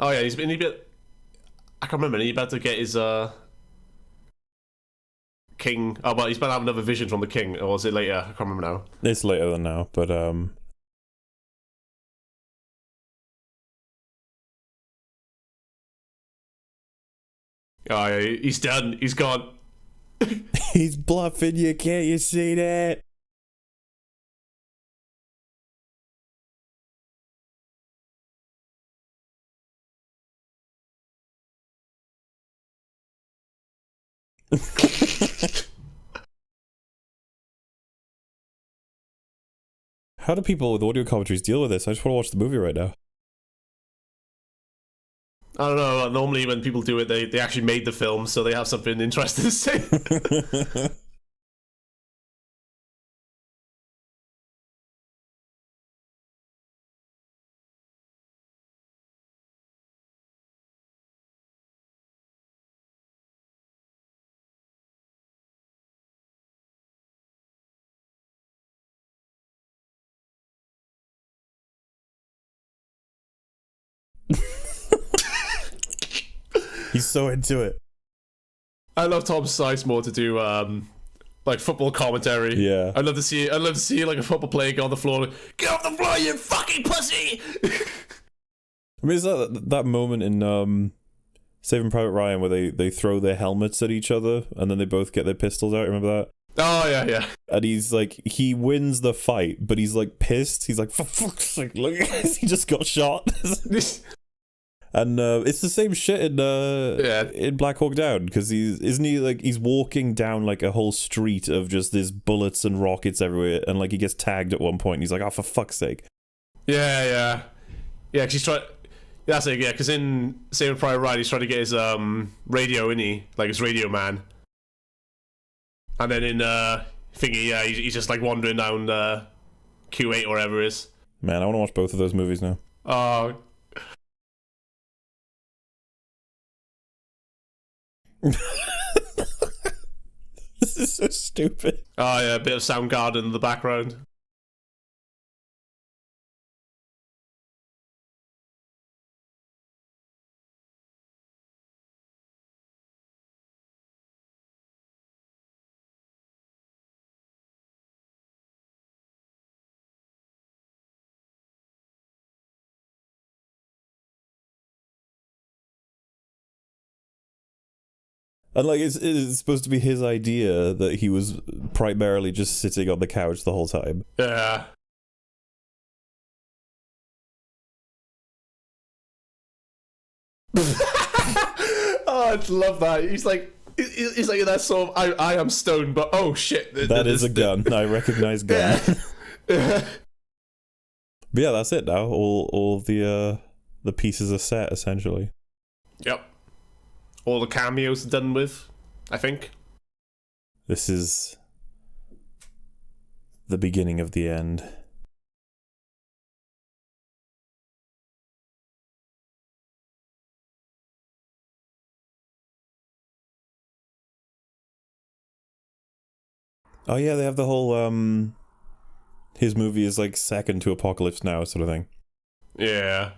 Oh yeah, he's I can't remember. He's about to get his king. Oh, but he's about to have another vision from the king, or was it later? I can't remember now. It's later than now, but oh yeah, he's done. He's gone. He's bluffing you. Can't you see that? How do people with audio commentaries deal with this? I just want to watch the movie right now. I don't know. Normally, when people do it, they actually made the film, so they have something interesting to say. He's so into it. I love Tom Sizemore to do like football commentary. Yeah. I'd love to see like a football player get on the floor. Get off the floor, you fucking pussy! I mean, is that moment in Saving Private Ryan where they throw their helmets at each other and then they both get their pistols out? Remember that? Oh yeah. And he's like, he wins the fight, but he's like pissed. He's like, for fuck's sake, look, he just got shot. And it's the same shit in Black Hawk Down, because he's walking down like a whole street of just these bullets and rockets everywhere, and like he gets tagged at one point. And he's like, oh, for fuck's sake. Yeah. Because he's trying. That's it. Yeah, because in Saving Private Ryan, he's trying to get his radio, isn't he? Like his radio man. And then in Thingy, yeah, he's just like wandering down Q8 or whatever it is. Man, I want to watch both of those movies now. Oh. This is so stupid. Oh yeah, a bit of Soundgarden in the background. And like it's supposed to be his idea that he was primarily just sitting on the couch the whole time. Yeah. Oh, I love that. He's like in that sort of I am stoned, but oh shit, that is a gun. I recognize gun. Yeah. But yeah, that's it now. All the pieces are set essentially. Yep. All the cameos are done with, I think. This is the beginning of the end. Oh yeah, they have the whole his movie is like second to Apocalypse Now sort of thing. Yeah.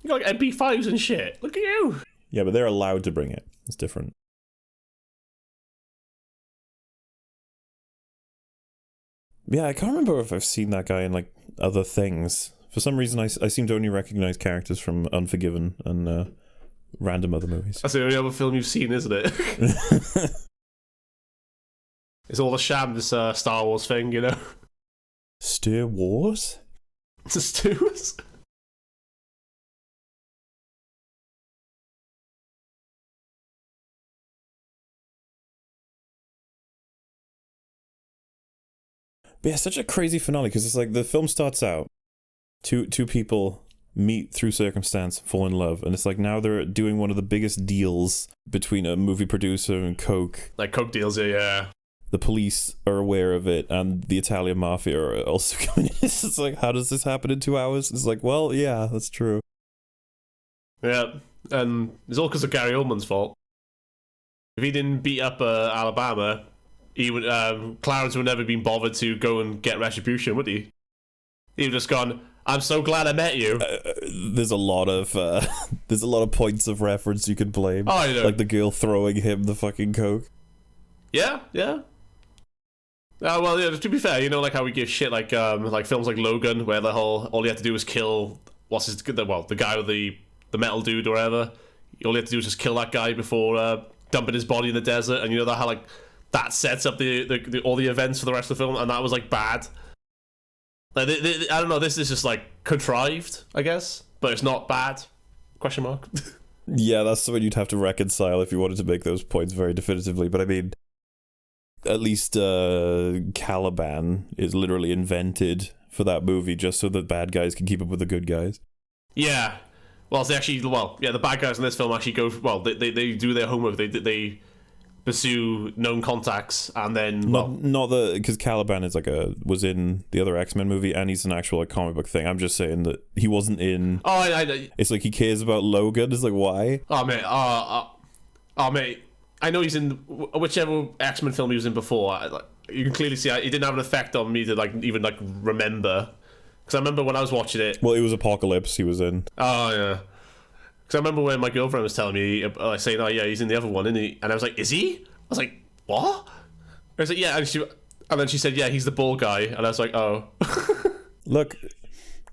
You got like MP5s and shit. Look at you. Yeah, but they're allowed to bring it. It's different. Yeah, I can't remember if I've seen that guy in like other things. For some reason, I seem to only recognize characters from Unforgiven and random other movies. That's the only other film you've seen, isn't it? It's all a sham, this Star Wars thing, you know? Star Wars? It's a Star Wars? But yeah, such a crazy finale, because it's like the film starts out, two people meet through circumstance, fall in love, and it's like now they're doing one of the biggest deals between a movie producer and Coke. Like Coke deals, yeah. The police are aware of it, and the Italian mafia are also coming in. It's like, how does this happen in 2 hours? It's like, well, yeah, that's true. Yeah, and it's all because of Gary Oldman's fault. If he didn't beat up Alabama, he would Clarence would never been bothered to go and get retribution, would he? He would just gone, I'm so glad I met you. There's a lot of points of reference you could blame. Oh, you know. Like the girl throwing him the fucking Coke. Yeah. Well, yeah, to be fair, you know, like how we give shit like films like Logan, where the whole all you have to do is kill the guy with the metal dude or whatever. All you have to do is just kill that guy before dumping his body in the desert, and you know that how like that sets up the all the events for the rest of the film, and that was like bad. Like I don't know, this is just like contrived, I guess, but it's not bad. Question mark. Yeah, that's something you'd have to reconcile if you wanted to make those points very definitively. But I mean, at least Caliban is literally invented for that movie just so the bad guys can keep up with the good guys. Yeah. Well, the bad guys in this film actually go. Well, they do their homework. They pursue known contacts, and then not because Caliban is was in the other X-Men movie, and he's an actual comic book thing. I'm just saying that he wasn't in. It's like he cares about Logan. It's like, why? Mate, I know he's in whichever X-Men film he was in before. You can clearly see it didn't have an effect on me to even remember, because I remember when I was watching it. Well, it was Apocalypse he was in. Oh yeah. Because I remember when my girlfriend was telling me, saying, "Oh yeah, he's in the other one, isn't he?" And I was like, "Is he?" I was like, "What?" I was like, "Yeah," and then she said, "Yeah, he's the bald guy," and I was like, "Oh." Look,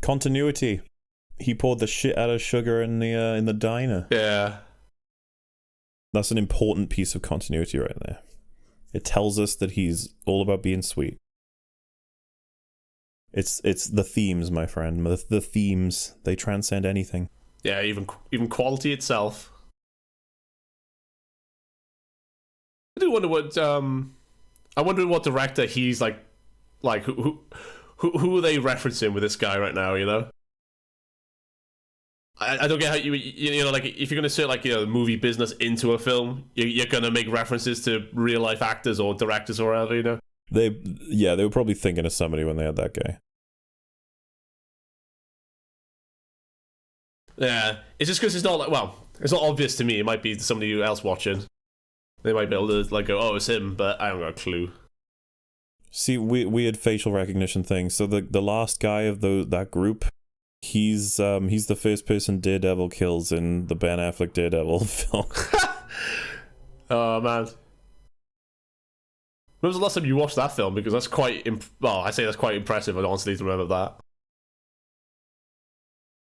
continuity. He poured the shit out of sugar in the diner. Yeah, that's an important piece of continuity right there. It tells us that he's all about being sweet. It's the themes, my friend. The themes, they transcend anything. Yeah, even quality itself. I do wonder what I wonder what director he's like who are they referencing with this guy right now? You know, I don't get how you know if you're gonna insert movie business into a film, you're gonna make references to real life actors or directors or whatever. You know, they were probably thinking of somebody when they had that guy. Yeah, it's just because it's not it's not obvious to me. It might be somebody else watching. They might be able to go, "Oh, it's him," but I don't got a clue. See, weird facial recognition thing. So the last guy of that group, he's the first person Daredevil kills in the Ben Affleck Daredevil film. Oh man, when was the last time you watched that film? Because that's quite I say that's quite impressive. I honestly to remember that.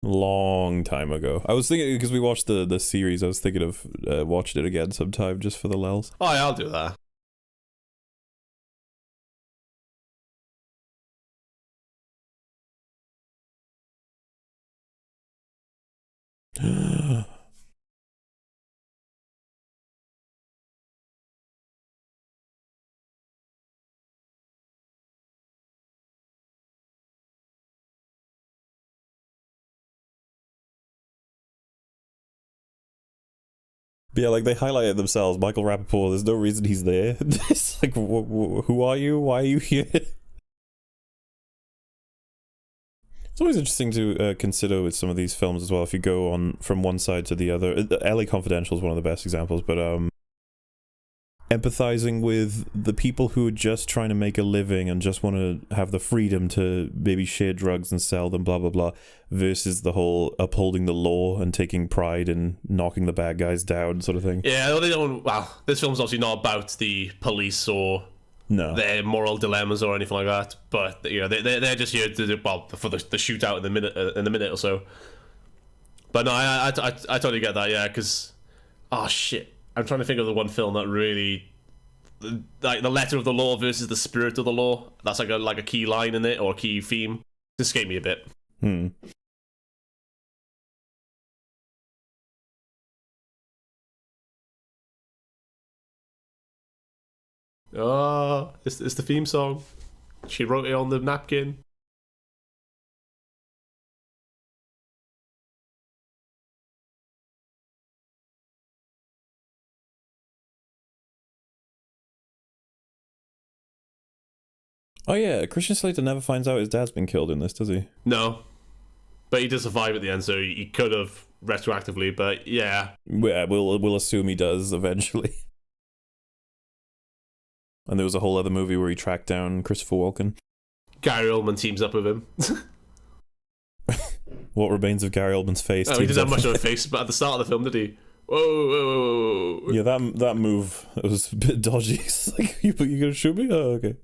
Long time ago. I was thinking, because we watched the series, I was thinking of watching it again sometime just for the lulz. Oh yeah, I'll do that. Yeah, they highlighted themselves. Michael Rappaport, there's no reason he's there. It's like, who are you? Why are you here? It's always interesting to consider with some of these films as well, if you go on from one side to the other. LA Confidential is one of the best examples, but empathizing with the people who are just trying to make a living and just want to have the freedom to maybe share drugs and sell them, blah blah blah, versus the whole upholding the law and taking pride in knocking the bad guys down sort of thing. Yeah, well, they don't. Well, this film's obviously not about the police or their moral dilemmas or anything like that. But they're just here to for the shootout in the minute or so. But no, I totally get that. Yeah, because shit. I'm trying to think of the one film that really, the letter of the law versus the spirit of the law. That's like a key line in it, or a key theme. This escaped me a bit. Oh, it's the theme song. She wrote it on the napkin. Oh yeah, Christian Slater never finds out his dad's been killed in this, does he? No. But he does survive at the end, so he could have retroactively, but yeah. Yeah, we'll assume he does eventually. And there was a whole other movie where he tracked down Christopher Walken. Gary Oldman teams up with him. What remains of Gary Oldman's face? Oh, he didn't have much of a face, but at the start of the film, did he? Whoa. Yeah, that move, it was a bit dodgy. It's like, you gonna shoot me? Oh, okay.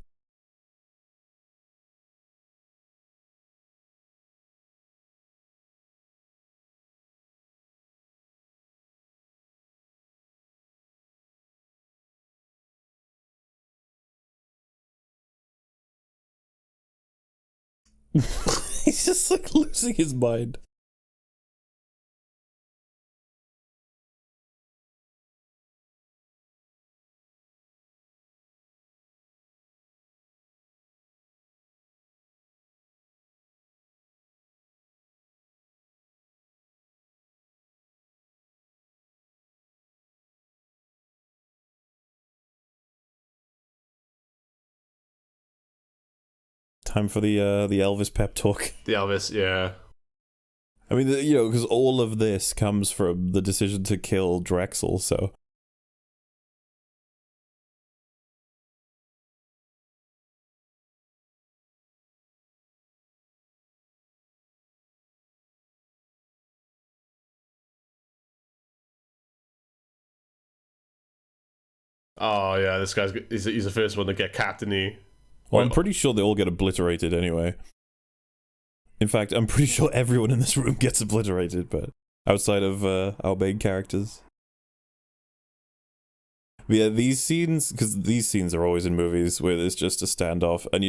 He's just losing his mind. Time for the Elvis pep talk. The Elvis, yeah. I mean, you know, because all of this comes from the decision to kill Drexel, so... Oh yeah, this guy's he's the first one to get captainy. Well, I'm pretty sure they all get obliterated anyway. In fact, I'm pretty sure everyone in this room gets obliterated, but outside of our main characters. But yeah, these scenes, because these scenes are always in movies where there's just a standoff, and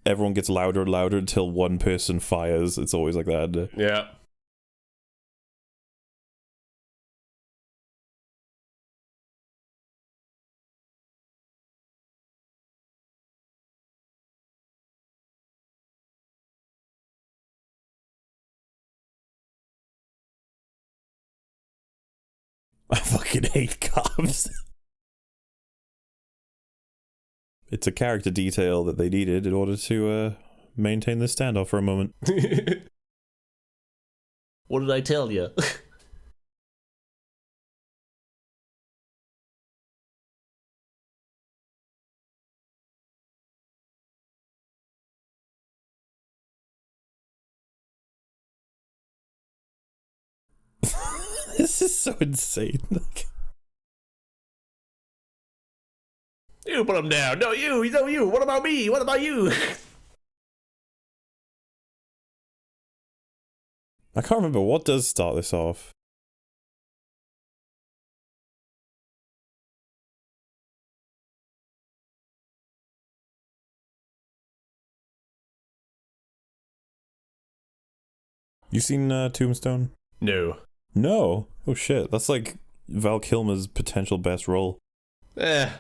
everyone gets louder and louder until one person fires. It's always like that. Yeah. I fucking hate cops. It's a character detail that they needed in order to maintain this standoff for a moment. What did I tell you? This is so insane. You put him down. No, you. No, you. What about me? What about you? I can't remember what does start this off. You seen Tombstone? No. No. Oh shit, that's like Val Kilmer's potential best role. Well,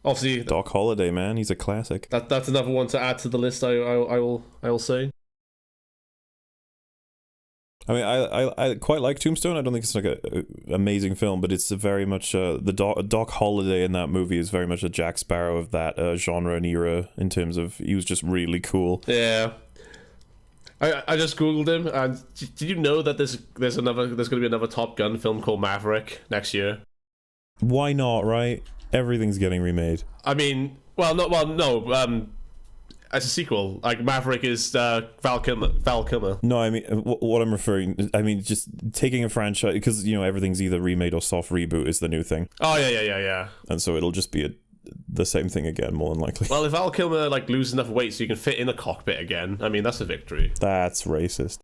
obviously Doc Holliday, man, he's a classic. that's another one to add to the list. I will say. I mean, I quite like Tombstone. I don't think it's like a amazing film, but it's very much the Doc Holliday in that movie is very much a Jack Sparrow of that genre and era in terms of he was just really cool. Yeah. I just googled him, and did you know that there's going to be another Top Gun film called Maverick next year? Why not, right? Everything's getting remade. I mean, no. As a sequel, like Maverick is Val Kilmer. No, I mean what I'm referring. I mean just taking a franchise because you know everything's either remade or soft reboot is the new thing. Oh yeah. And so it'll just be the same thing again, more than likely. Well, if Val Kilmer like loses enough weight so you can fit in a cockpit again, I mean that's a victory. That's racist.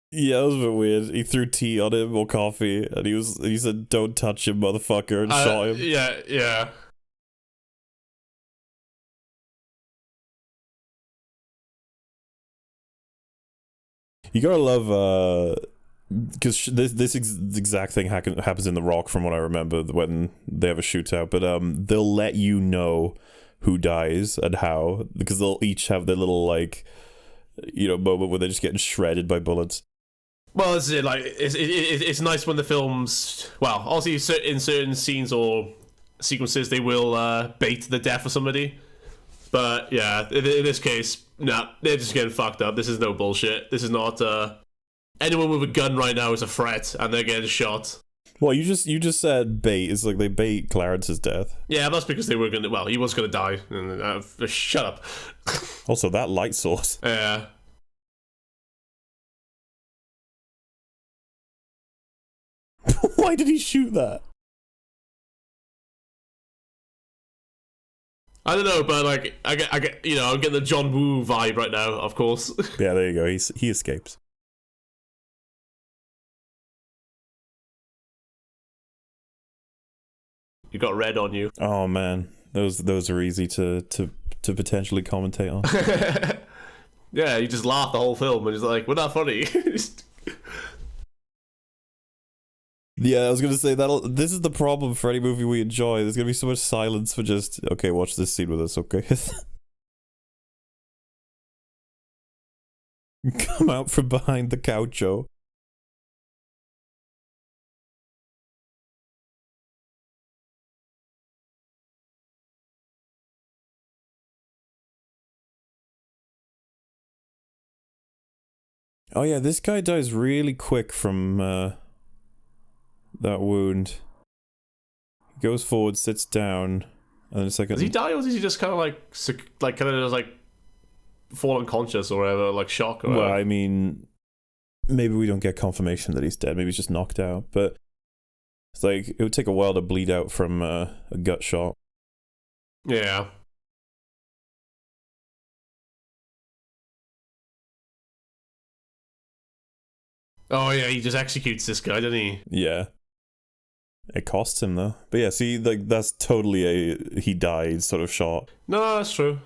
Yeah, it was a bit weird. He threw tea on him or coffee, and he said, "Don't touch him, motherfucker," and shot him. Yeah. You gotta love, because this exact thing happens in The Rock, from what I remember, when they have a shootout. But they'll let you know who dies and how, because they'll each have their little like, you know, moment where they're just getting shredded by bullets. Well, this is it. Like, it's nice when the films. Well, obviously, in certain scenes or sequences, they will bait the death of somebody. But yeah, in this case, nah, they're just getting fucked up. This is no bullshit. This is not. Anyone with a gun right now is a threat, and they're getting shot. Well, you just said bait. It's like they bait Clarence's death. Yeah, that's because they were gonna. Well, he was gonna die. Shut up. Also, that light source. Yeah. Why did he shoot that? I don't know, but like I get, you know, I'm getting the John Woo vibe right now. Of course. Yeah, there you go. He escapes. You got red on you. Oh man, those are easy to potentially commentate on. Yeah, you just laugh the whole film and it's like, we're not funny. Yeah, I was gonna say this is the problem for any movie we enjoy. There's gonna be so much silence for just, okay, watch this scene with us, okay? Come out from behind the couch, Joe. Oh yeah, this guy dies really quick from that wound. He goes forward, sits down, and then a second. Does he die, or does he just kind of like fall unconscious or whatever, like shock or whatever? Well, I mean, maybe we don't get confirmation that he's dead. Maybe he's just knocked out. But it's like it would take a while to bleed out from a gut shot. Yeah. Oh yeah, he just executes this guy, doesn't he? Yeah. It costs him though. But yeah, see, like that's totally a he died sort of shot. No, that's true.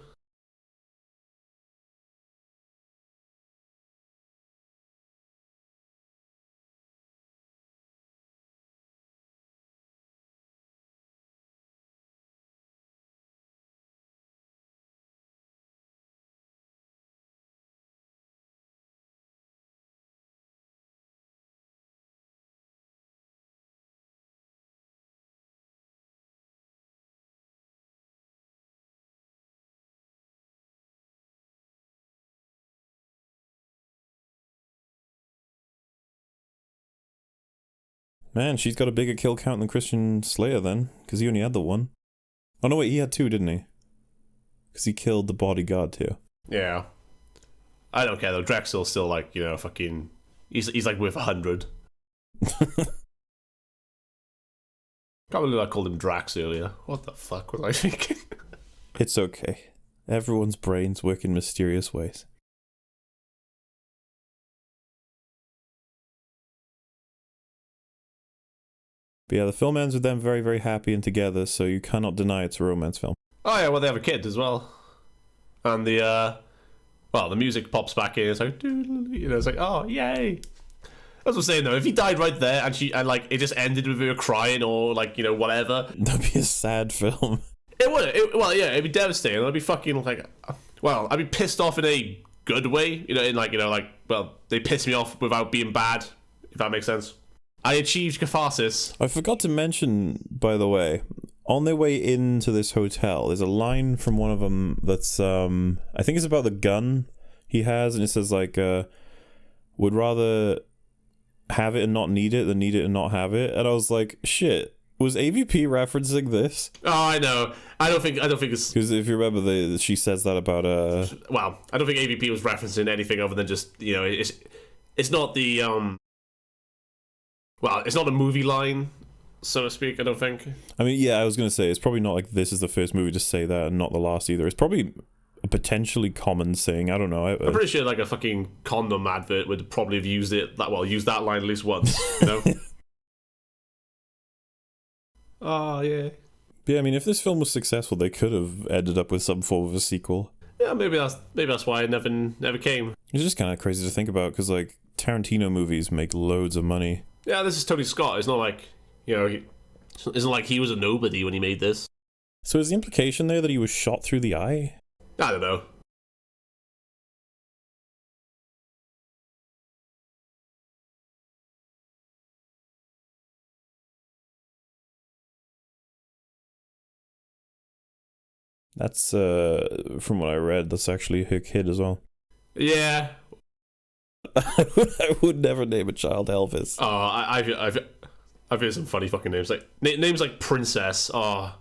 Man, she's got a bigger kill count than Christian Slayer then, because he only had the one. Oh no, wait, he had two, didn't he? Because he killed the bodyguard too. Yeah. I don't care though. Drexel's still like, you know, fucking. He's like worth 100. Can't believe I called him Drax earlier. What the fuck was I thinking? It's okay. Everyone's brains work in mysterious ways. But yeah, the film ends with them very, very happy and together, so you cannot deny it's a romance film. Oh yeah, well they have a kid as well. And the music pops back in, it's like, you know, it's like, oh, yay. As I was saying though, if he died right there and like it just ended with her crying or like, you know, whatever. That'd be a sad film. It would. Well, yeah, it'd be devastating. I'd be fucking like, well, I'd be pissed off in a good way, you know, in like, you know, like, well, they piss me off without being bad, if that makes sense. I achieved catharsis. I forgot to mention, by the way, on their way into this hotel, there's a line from one of them that's, I think it's about the gun he has, and it says like, would rather have it and not need it than need it and not have it. And I was like, shit, was AVP referencing this? Oh, I know. I don't think it's because if you remember, she says that about well, I don't think AVP was referencing anything other than just, you know, it's not the well, it's not a movie line, so to speak. I don't think. I mean, yeah, I was gonna say it's probably not like this is the first movie to say that and not the last either. It's probably a potentially common saying. I don't know. I'm pretty sure like a fucking condom advert would probably have used it use that line at least once, you know. Oh yeah. Yeah, I mean, if this film was successful, they could have ended up with some form of a sequel. Yeah, maybe that's why it never came. It's just kind of crazy to think about because like Tarantino movies make loads of money. Yeah, this is Tony Scott. It's not like, you know, isn't like he was a nobody when he made this. So is the implication there that he was shot through the eye? I don't know. That's from what I read, that's actually her kid as well. Yeah. I would never name a child Elvis. Oh, I've heard some funny fucking names, like names like Princess. Oh,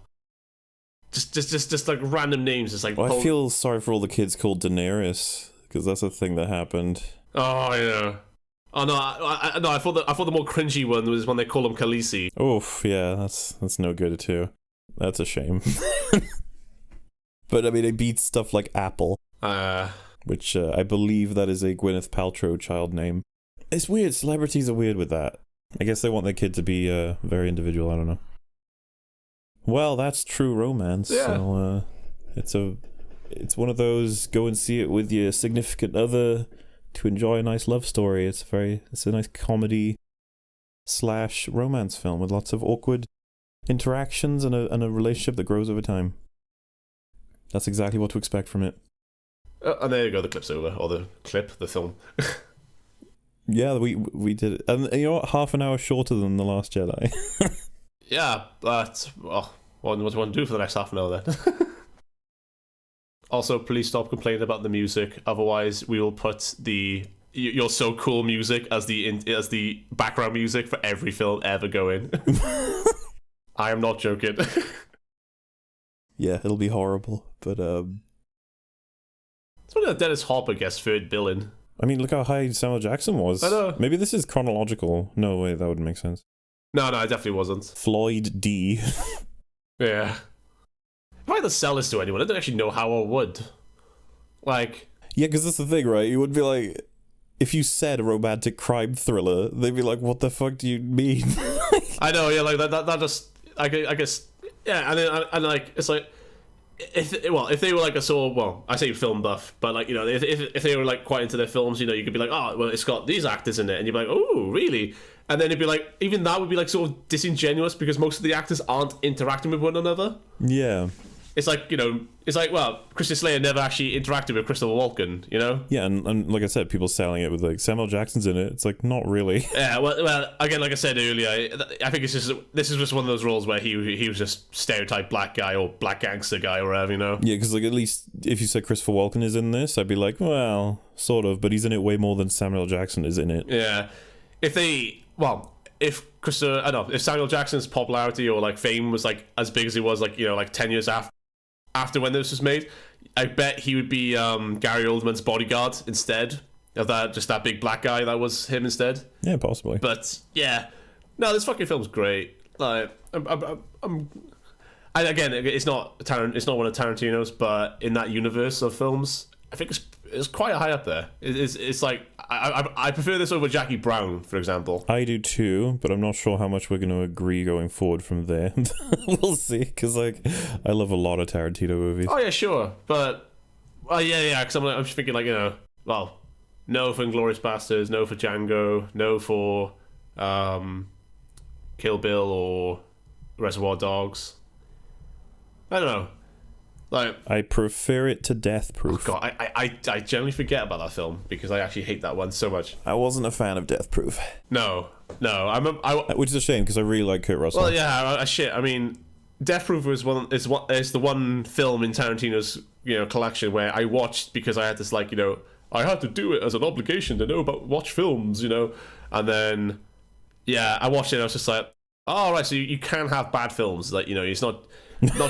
just like random names. It's like. Well, I feel sorry for all the kids called Daenerys because that's a thing that happened. Oh yeah. Oh no, I thought the more cringy one was when they call him Khaleesi. Oof, yeah, that's no good too. That's a shame. But I mean, it beats stuff like Apple. Which I believe that is a Gwyneth Paltrow child name. It's weird. Celebrities are weird with that. I guess they want their kid to be very individual. I don't know. Well, that's true romance. Yeah. So, it's one of those go and see it with your significant other to enjoy a nice love story. It's a nice comedy. slash romance film with lots of awkward interactions and a relationship that grows over time. That's exactly what to expect from it. And there you go, the clip's over. Or the film. Yeah, we did it. And you know what? Half an hour shorter than The Last Jedi. Yeah, but... Well, what do you want to do for the next half an hour then? Also, please stop complaining about the music. Otherwise, we will put the "You're So Cool" music as the background music for every film ever going. I am not joking. Yeah, it'll be horrible, but it's funny that Dennis Hopper gets third billing. I mean, look how high Samuel Jackson was. I know. Maybe this is chronological. No way, that wouldn't make sense. No, it definitely wasn't. Floyd D. Yeah. If I had to sell this to anyone, I don't actually know how I would. Like... Yeah, because that's the thing, right? You would be like... If you said a romantic crime thriller, they'd be like, what the fuck do you mean? I know, yeah, like, that just... I guess... Yeah, and like, it's like... If they were like a sort of... Well, I say film buff, but like, you know, if they were like quite into their films, you know, you could be like, oh, well, it's got these actors in it, and you'd be like, oh, really? And then it'd be like... Even that would be like sort of disingenuous, because most of the actors aren't interacting with one another. Yeah. It's like, you know, well, Christian Slater never actually interacted with Christopher Walken, you know? Yeah, and like I said, people selling it with like Samuel Jackson's in it. It's like, not really. Yeah, well, again, like I said earlier, I think this is just one of those roles where he was just stereotype black guy or black gangster guy or whatever, you know? Yeah, because like at least if you said Christopher Walken is in this, I'd be like, well, sort of, but he's in it way more than Samuel Jackson is in it. Yeah, if Samuel Jackson's popularity or like fame was like as big as he was, like, you know, like 10 years after when this was made, I bet he would be Gary Oldman's bodyguard instead of that big black guy that was him instead. Yeah, possibly. But yeah, no, this fucking film's great. Like, again, it's not one of Tarantino's, but in that universe of films, I think it's quite high up there. It's like I prefer this over Jackie Brown, for example. I do too, but I'm not sure how much we're going to agree going forward from there. We'll see, because like I love a lot of Tarantino movies. Oh yeah, sure, but yeah, because I'm just thinking, like, you know, well, no for Inglourious Basterds, no for Django, no for Kill Bill or Reservoir Dogs. I don't know. Like, I prefer it to Death Proof. Oh God, I generally forget about that film because I actually hate that one so much. I wasn't a fan of Death Proof. No, which is a shame because I really like Kurt Russell. Well, yeah, shit. I mean, Death Proof is the one film in Tarantino's, you know, collection where I watched because I had this, like, you know, I had to do it as an obligation to know about watch films, you know, and then yeah, I watched it and I was just like, oh right, so you can have bad films, like, you know, it's not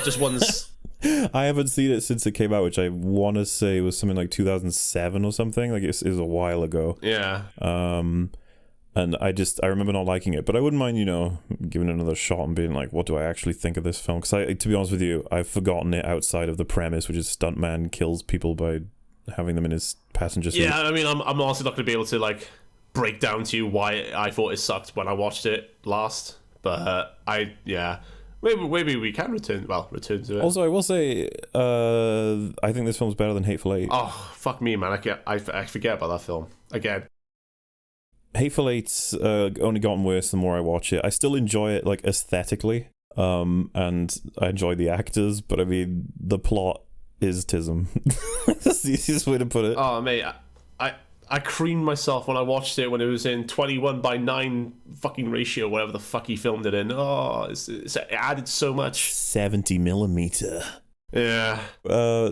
just ones. I haven't seen it since it came out, which I want to say was something like 2007 or something. Like, it was a while ago. Yeah. And I remember not liking it, but I wouldn't mind, you know, giving it another shot and being like, what do I actually think of this film? Because to be honest with you, I've forgotten it outside of the premise, which is stuntman kills people by having them in his passenger seat. Yeah, I mean, I'm also not going to be able to, like, break down to you why I thought it sucked when I watched it last. But Maybe we can return to it. Also, I will say, I think this film's better than Hateful Eight. Oh, fuck me, man. I forget about that film. Again. Hateful Eight's only gotten worse the more I watch it. I still enjoy it, like, aesthetically, and I enjoy the actors, but I mean, the plot is tism. That's the easiest way to put it. Oh, mate, I creamed myself when I watched it when it was in 21:9 fucking ratio, whatever the fuck he filmed it in. Oh, it added so much. 70mm. Yeah.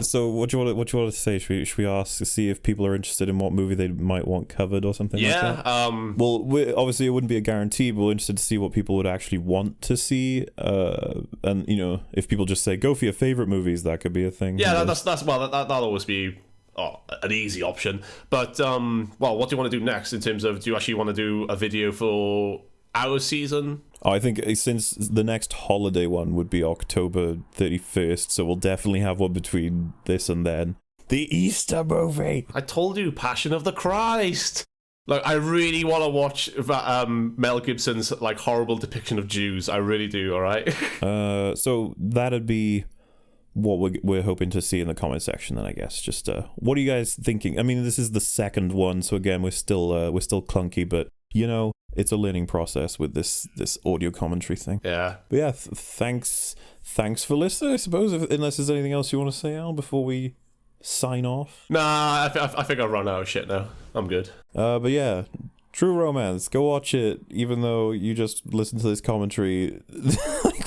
So what do you want to say? Should we ask to see if people are interested in what movie they might want covered or something like that? Yeah. Well, obviously it wouldn't be a guarantee, but we're interested to see what people would actually want to see. And you know, if people just say go for your favorite movies, that could be a thing. Yeah, that'll always be an easy option. But what do you want to do next in terms of, do you actually want to do a video for our season? I think since the next holiday one would be October 31st, so we'll definitely have one between this and then. The Easter movie! I told you, Passion of the Christ! Like, I really want to watch Mel Gibson's, like, horrible depiction of Jews. I really do, alright? So that'd be what we're hoping to see in the comment section then, I guess. Just what are you guys thinking? I mean, this is the second one, so again, we're still clunky, but you know, it's a learning process with this audio commentary thing. Yeah. But yeah, thanks for listening, I suppose, unless there's anything else you want to say, Al, before we sign off. Nah, I think I've run out of shit now. I'm good. But yeah, True Romance, go watch it, even though you just listen to this commentary.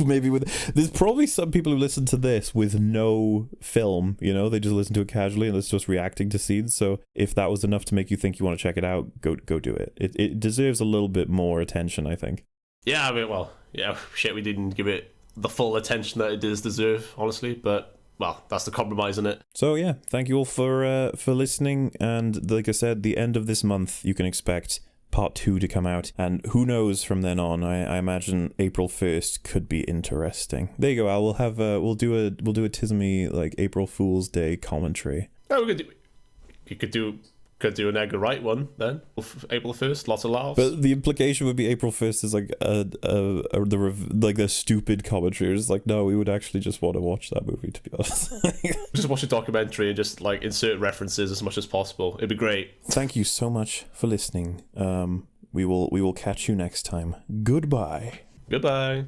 Maybe there's probably some people who listen to this with no film, they just listen to it casually and it's just reacting to scenes. So if that was enough to make you think you want to check it out, go do it. It deserves a little bit more attention, I think. Yeah, I mean, shit, we didn't give it the full attention that it does deserve, honestly, but well, that's the compromise in it. So yeah, thank you all for listening, and like I said, the end of this month you can expect part 2 to come out, and who knows from then on. I imagine April 1st could be interesting. There you go, Al. We'll have we'll do a Tismy like April Fool's Day commentary. Oh, you could do an Edgar Wright one then. April 1st, lots of laughs. But the implication would be April 1st is like the stupid commentary. It's like, no, we would actually just want to watch that movie, to be honest. Just watch a documentary and just like insert references as much as possible. It'd be great. Thank you so much for listening. We will catch you next time. Goodbye. Goodbye.